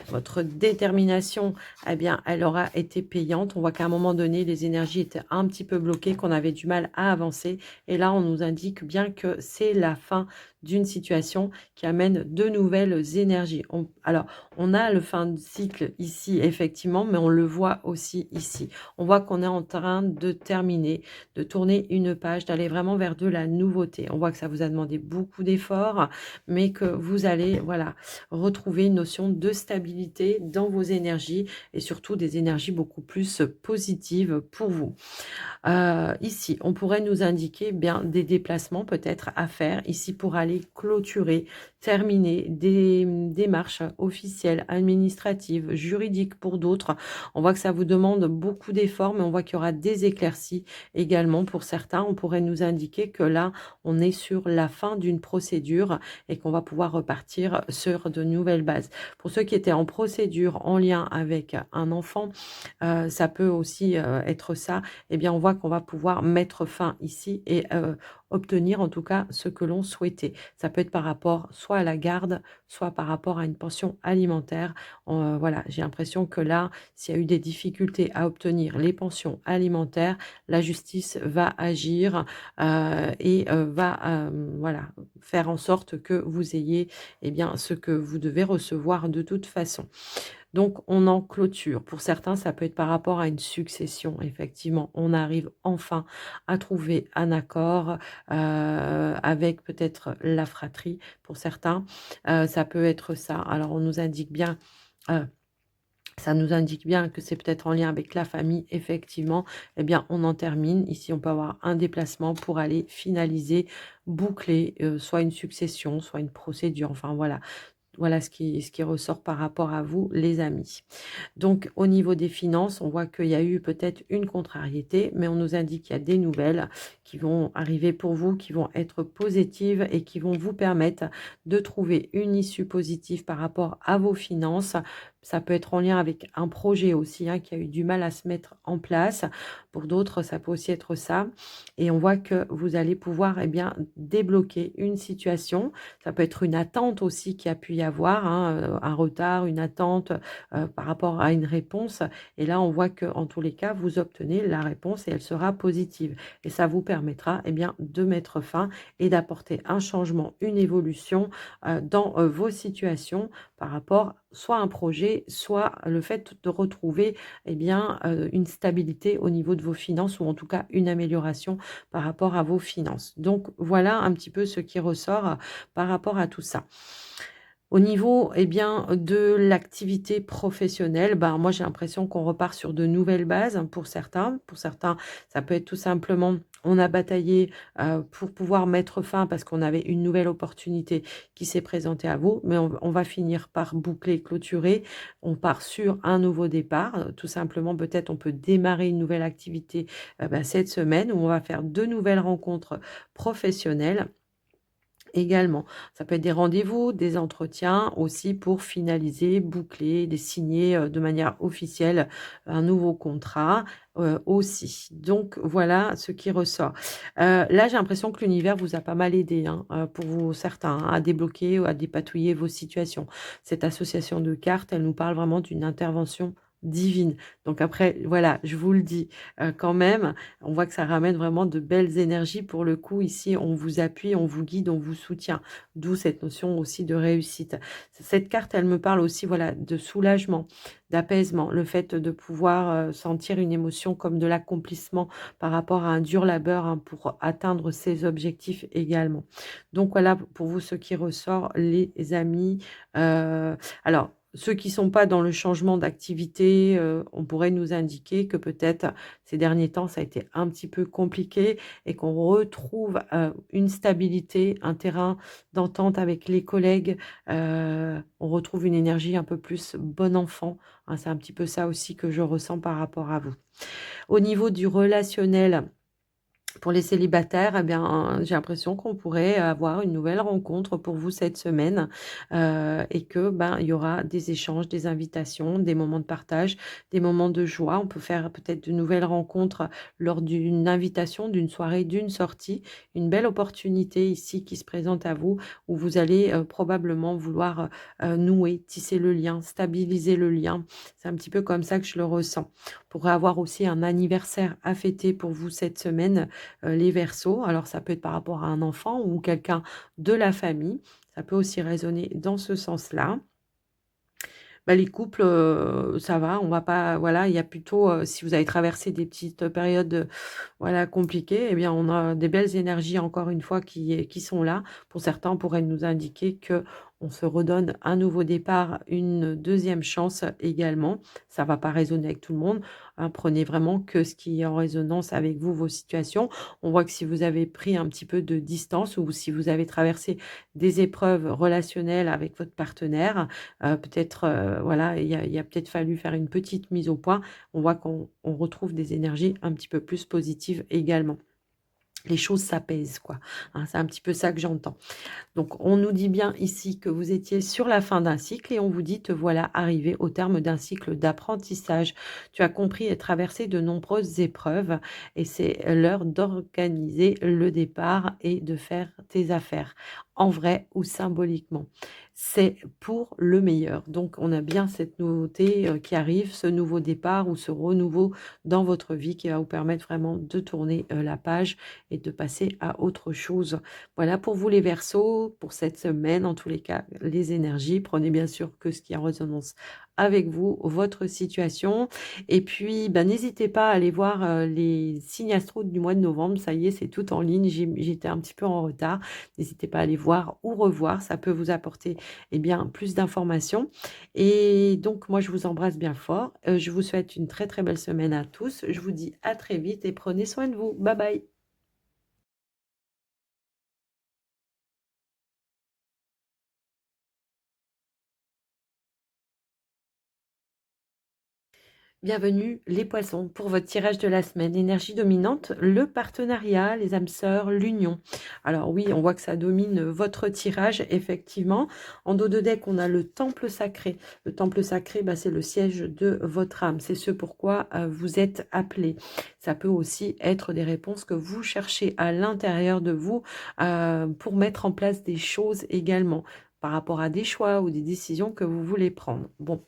A: votre détermination, eh bien elle aura été payante. On voit qu'à un moment donné les énergies étaient un petit peu bloquées, qu'on avait du mal à avancer et là on nous indique bien que c'est la fin d'une situation qui amène de nouvelles énergies. Alors, on a le fin de cycle ici, effectivement, mais on le voit aussi ici. On voit qu'on est en train de terminer, de tourner une page, d'aller vraiment vers de la nouveauté. On voit que ça vous a demandé beaucoup d'efforts, mais que vous allez, voilà, retrouver une notion de stabilité dans vos énergies et surtout des énergies beaucoup plus positives pour vous. Ici, on pourrait nous indiquer bien des déplacements peut-être à faire ici pour aller clôturer, terminer des démarches officielles, administratives, juridiques pour d'autres. On voit que ça vous demande beaucoup d'efforts, mais on voit qu'il y aura des éclaircies également pour certains. On pourrait nous indiquer que là, on est sur la fin d'une procédure et qu'on va pouvoir repartir sur de nouvelles bases. Pour ceux qui étaient en procédure en lien avec un enfant, ça peut aussi être ça. Eh bien, on voit qu'on va pouvoir mettre fin ici et obtenir en tout cas ce que l'on souhaitait. Ça peut être par rapport soit à la garde, soit par rapport à une pension alimentaire. Voilà, j'ai l'impression que là, s'il y a eu des difficultés à obtenir les pensions alimentaires, la justice va agir et va voilà, faire en sorte que vous ayez eh bien, ce que vous devez recevoir de toute façon. Donc, on en clôture. Pour certains, ça peut être par rapport à une succession. Effectivement, on arrive enfin à trouver un accord avec peut-être la fratrie. Pour certains, ça peut être ça. Alors, on nous indique bien... ça nous indique bien que c'est peut-être en lien avec la famille, effectivement. Eh bien, on en termine. Ici, on peut avoir un déplacement pour aller finaliser, boucler, soit une succession, soit une procédure. Enfin, voilà. Voilà ce qui ressort par rapport à vous, les amis. Donc, au niveau des finances, on voit qu'il y a eu peut-être une contrariété, mais on nous indique qu'il y a des nouvelles qui vont arriver pour vous, qui vont être positives et qui vont vous permettre de trouver une issue positive par rapport à vos finances. Ça peut être en lien avec un projet aussi hein, qui a eu du mal à se mettre en place. Pour d'autres, ça peut aussi être ça. Et on voit que vous allez pouvoir eh bien, débloquer une situation. Ça peut être une attente aussi qui a pu y avoir, hein, un retard, une attente par rapport à une réponse. Et là, on voit qu'en tous les cas, vous obtenez la réponse et elle sera positive. Et ça vous permettra eh bien, de mettre fin et d'apporter un changement, une évolution dans vos situations par rapport soit à un projet, soit le fait de retrouver eh bien, une stabilité au niveau de vos finances ou en tout cas une amélioration par rapport à vos finances. Donc, voilà un petit peu ce qui ressort par rapport à tout ça. Au niveau eh bien, de l'activité professionnelle, ben, moi j'ai l'impression qu'on repart sur de nouvelles bases hein, pour certains. Pour certains, ça peut être tout simplement, on a bataillé pour pouvoir mettre fin parce qu'on avait une nouvelle opportunité qui s'est présentée à vous, mais on va finir par boucler, clôturer. On part sur un nouveau départ. Tout simplement, peut-être on peut démarrer une nouvelle activité ben, cette semaine où on va faire de nouvelles rencontres professionnelles également. Ça peut être des rendez-vous, des entretiens aussi pour finaliser, boucler, des signer de manière officielle un nouveau contrat aussi. Donc voilà ce qui ressort. Là, j'ai l'impression que l'univers vous a pas mal aidé hein, pour vous certains hein, à débloquer ou à dépatouiller vos situations. Cette association de cartes, elle nous parle vraiment d'une intervention divine. Donc après, voilà, je vous le dis, quand même, on voit que ça ramène vraiment de belles énergies. Pour le coup, ici, on vous appuie, on vous guide, on vous soutient. D'où cette notion aussi de réussite. Cette carte, elle me parle aussi, voilà, de soulagement, d'apaisement, le fait de pouvoir sentir une émotion comme de l'accomplissement par rapport à un dur labeur, hein, pour atteindre ses objectifs également. Donc voilà, pour vous, ce qui ressort, les amis. Alors, ceux qui sont pas dans le changement d'activité, on pourrait nous indiquer que peut-être ces derniers temps, ça a été un petit peu compliqué et qu'on retrouve une stabilité, un terrain d'entente avec les collègues. On retrouve une énergie un peu plus bon enfant, hein. C'est un petit peu ça aussi que je ressens par rapport à vous. Au niveau du relationnel, pour les célibataires, eh bien, j'ai l'impression qu'on pourrait avoir une nouvelle rencontre pour vous cette semaine, et que, ben, il y aura des échanges, des invitations, des moments de partage, des moments de joie. On peut faire peut-être de nouvelles rencontres lors d'une invitation, d'une soirée, d'une sortie. Une belle opportunité ici qui se présente à vous, où vous allez, probablement vouloir, nouer, tisser le lien, stabiliser le lien. C'est un petit peu comme ça que je le ressens. On pourrait avoir aussi un anniversaire à fêter pour vous cette semaine, les Verseaux. Alors ça peut être par rapport à un enfant ou quelqu'un de la famille. Ça peut aussi résonner dans ce sens-là. Bah, les couples, ça va, on va pas voilà, il y a plutôt, si vous avez traversé des petites périodes, voilà, compliquées, eh bien, on a des belles énergies encore une fois qui sont là. Pour certains, on pourrait nous indiquer que on se redonne un nouveau départ, une deuxième chance également. Ça va pas résonner avec tout le monde, hein, prenez vraiment que ce qui est en résonance avec vous, vos situations. On voit que si vous avez pris un petit peu de distance ou si vous avez traversé des épreuves relationnelles avec votre partenaire, peut-être, voilà, il y a peut-être fallu faire une petite mise au point. On voit qu'on retrouve des énergies un petit peu plus positives également. Les choses s'apaisent, quoi, hein, c'est un petit peu ça que j'entends. Donc, on nous dit bien ici que vous étiez sur la fin d'un cycle et on vous dit: «Te voilà arrivé au terme d'un cycle d'apprentissage. Tu as compris et traversé de nombreuses épreuves et c'est l'heure d'organiser le départ et de faire tes affaires, en vrai ou symboliquement. C'est pour le meilleur». Donc on a bien cette nouveauté, qui arrive, ce nouveau départ ou ce renouveau dans votre vie qui va vous permettre vraiment de tourner, la page et de passer à autre chose. Voilà pour vous les Verseaux, pour cette semaine, en tous les cas, les énergies. Prenez bien sûr que ce qui est en résonance avec vous, votre situation. Et puis, bah, n'hésitez pas à aller voir les signes astro du mois de novembre. Ça y est, c'est tout en ligne. J'étais un petit peu en retard. N'hésitez pas à aller voir ou revoir. Ça peut vous apporter, eh bien, plus d'informations. Et donc, moi, je vous embrasse bien fort. Je vous souhaite une très, très belle semaine à tous. Je vous dis à très vite et prenez soin de vous. Bye bye. Bienvenue les poissons pour votre tirage de la semaine. Énergie dominante, le partenariat, les âmes sœurs, l'union. Alors oui, on voit que ça domine votre tirage, effectivement. En dos de deck, on a le temple sacré. Le temple sacré, bah, c'est le siège de votre âme. C'est ce pourquoi vous êtes appelé. Ça peut aussi être des réponses que vous cherchez à l'intérieur de vous pour mettre en place des choses également par rapport à des choix ou des décisions que vous voulez prendre. Bon,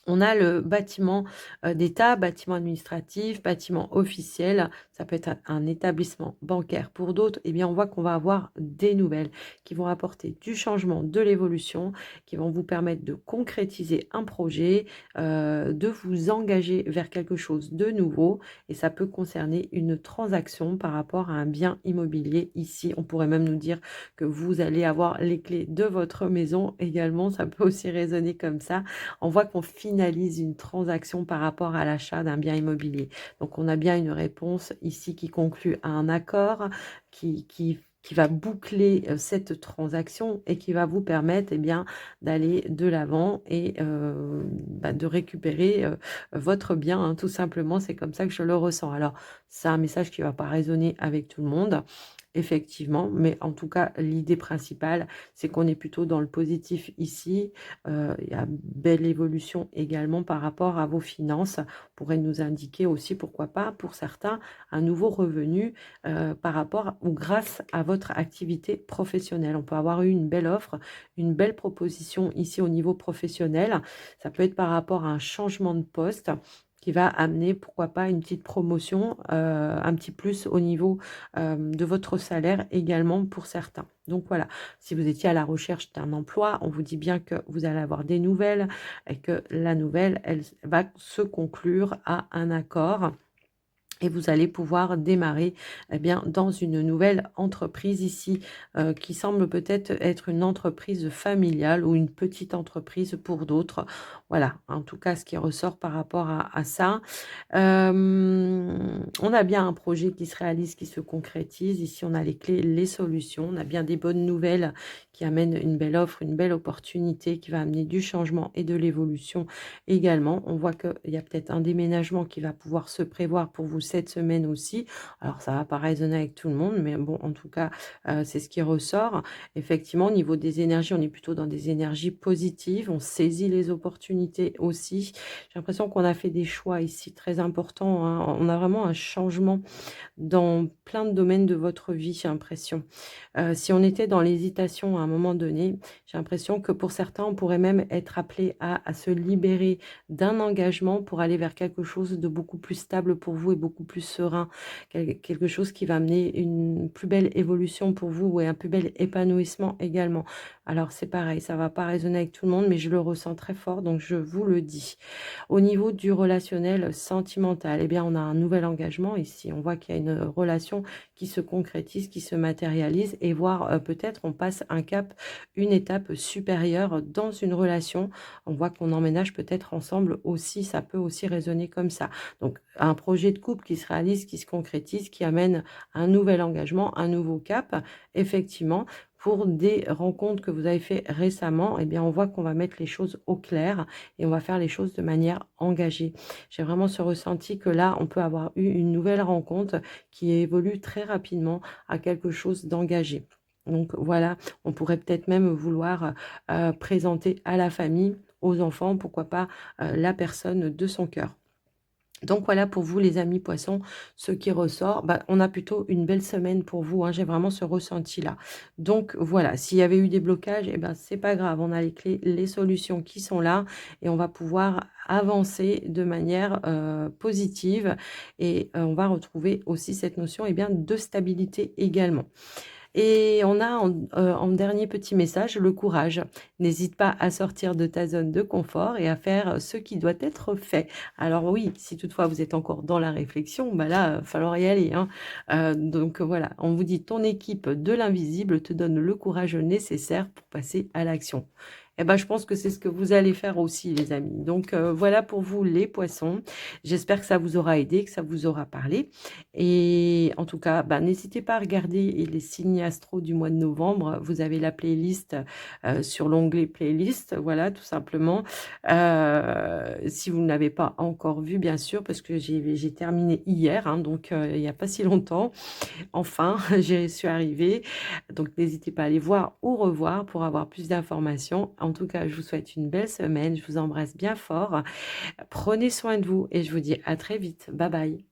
A: on a le bâtiment d'État, bâtiment administratif, bâtiment officiel. Ça peut être un établissement bancaire. Pour d'autres, eh bien, on voit qu'on va avoir des nouvelles qui vont apporter du changement, de l'évolution, qui vont vous permettre de concrétiser un projet, de vous engager vers quelque chose de nouveau. Et ça peut concerner une transaction par rapport à un bien immobilier. Ici, on pourrait même nous dire que vous allez avoir les clés de votre maison également. Ça peut aussi résonner comme ça. On voit qu'on finalise une transaction par rapport à l'achat d'un bien immobilier. Donc, on a bien une réponse ici qui conclut à un accord, qui va boucler cette transaction et qui va vous permettre, eh bien, d'aller de l'avant et bah, de récupérer votre bien, hein, tout simplement. C'est comme ça que je le ressens. Alors, c'est un message qui ne va pas résonner avec tout le monde. effectivement, mais en tout cas, l'idée principale, c'est qu'on est plutôt dans le positif ici. Il y a belle évolution également par rapport à vos finances. Pourrait nous indiquer aussi, pourquoi pas, pour certains, un nouveau revenu par rapport ou grâce à votre activité professionnelle. On peut avoir eu une belle offre, une belle proposition ici au niveau professionnel. Ça peut être par rapport à un changement de poste qui va amener, pourquoi pas, une petite promotion, un petit plus au niveau de votre salaire également pour certains. Donc voilà, si vous étiez à la recherche d'un emploi, on vous dit bien que vous allez avoir des nouvelles et que la nouvelle, elle va se conclure à un accord et vous allez pouvoir démarrer eh bien, dans une nouvelle entreprise ici qui semble peut-être être une entreprise familiale ou une petite entreprise pour d'autres. Voilà, en tout cas, ce qui ressort par rapport à ça. On a bien un projet qui se réalise, qui se concrétise. Ici, on a les clés, les solutions. On a bien des bonnes nouvelles qui amènent une belle offre, une belle opportunité qui va amener du changement et de l'évolution également. On voit qu'il y a peut-être un déménagement qui va pouvoir se prévoir pour vous cette semaine aussi. Alors, ça va pas résonner avec tout le monde, mais bon, en tout cas, c'est ce qui ressort. Effectivement, au niveau des énergies, on est plutôt dans des énergies positives. On saisit les opportunités aussi. J'ai l'impression qu'on a fait des choix ici très importants, hein. On a vraiment un changement dans plein de domaines de votre vie, j'ai l'impression. Si on était dans l'hésitation à un moment donné, j'ai l'impression que pour certains, on pourrait même être appelé à se libérer d'un engagement pour aller vers quelque chose de beaucoup plus stable pour vous et beaucoup plus serein. Quelque chose qui va amener une plus belle évolution pour vous et un plus bel épanouissement également. Alors c'est pareil, ça va pas résonner avec tout le monde, mais je le ressens très fort, donc je vous le dis. Au niveau du relationnel sentimental, eh bien, on a un nouvel engagement ici. On voit qu'il y a une relation qui se concrétise, qui se matérialise et voire peut-être on passe un cap, une étape supérieure dans une relation. On voit qu'on emménage peut-être ensemble aussi, ça peut aussi résonner comme ça. Donc un projet de couple qui se réalise, qui se concrétise, qui amène un nouvel engagement, un nouveau cap, effectivement. Pour des rencontres que vous avez fait récemment, eh bien, on voit qu'on va mettre les choses au clair et on va faire les choses de manière engagée. J'ai vraiment ce ressenti que là, on peut avoir eu une nouvelle rencontre qui évolue très rapidement à quelque chose d'engagé. Donc voilà, on pourrait peut-être même vouloir présenter à la famille, aux enfants, pourquoi pas la personne de son cœur. Donc voilà pour vous les amis poissons, ce qui ressort, bah, on a plutôt une belle semaine pour vous, hein, j'ai vraiment ce ressenti-là. Donc voilà, s'il y avait eu des blocages, eh ben, c'est pas grave, on a les clés, les solutions qui sont là et on va pouvoir avancer de manière positive et on va retrouver aussi cette notion eh bien, de stabilité également. Et on a en dernier petit message, le courage. N'hésite pas à sortir de ta zone de confort et à faire ce qui doit être fait. Alors oui, si toutefois vous êtes encore dans la réflexion, bah là, il va falloir y aller, hein. Donc voilà, on vous dit ton équipe de l'invisible te donne le courage nécessaire pour passer à l'action. Eh ben, je pense que c'est ce que vous allez faire aussi, les amis. Donc voilà pour vous les poissons. J'espère que ça vous aura aidé, que ça vous aura parlé. Et en tout cas, bah, n'hésitez pas à regarder les signes astro du mois de novembre. Vous avez la playlist sur l'onglet playlist, voilà, tout simplement. Si vous ne l'avez pas encore vu, bien sûr, parce que j'ai terminé hier, hein, donc il n'y a pas si longtemps. Enfin, j'y suis arrivée. Donc n'hésitez pas à aller voir ou revoir pour avoir plus d'informations. En tout cas, je vous souhaite une belle semaine. Je vous embrasse bien fort. Prenez soin de vous et je vous dis à très vite. Bye bye.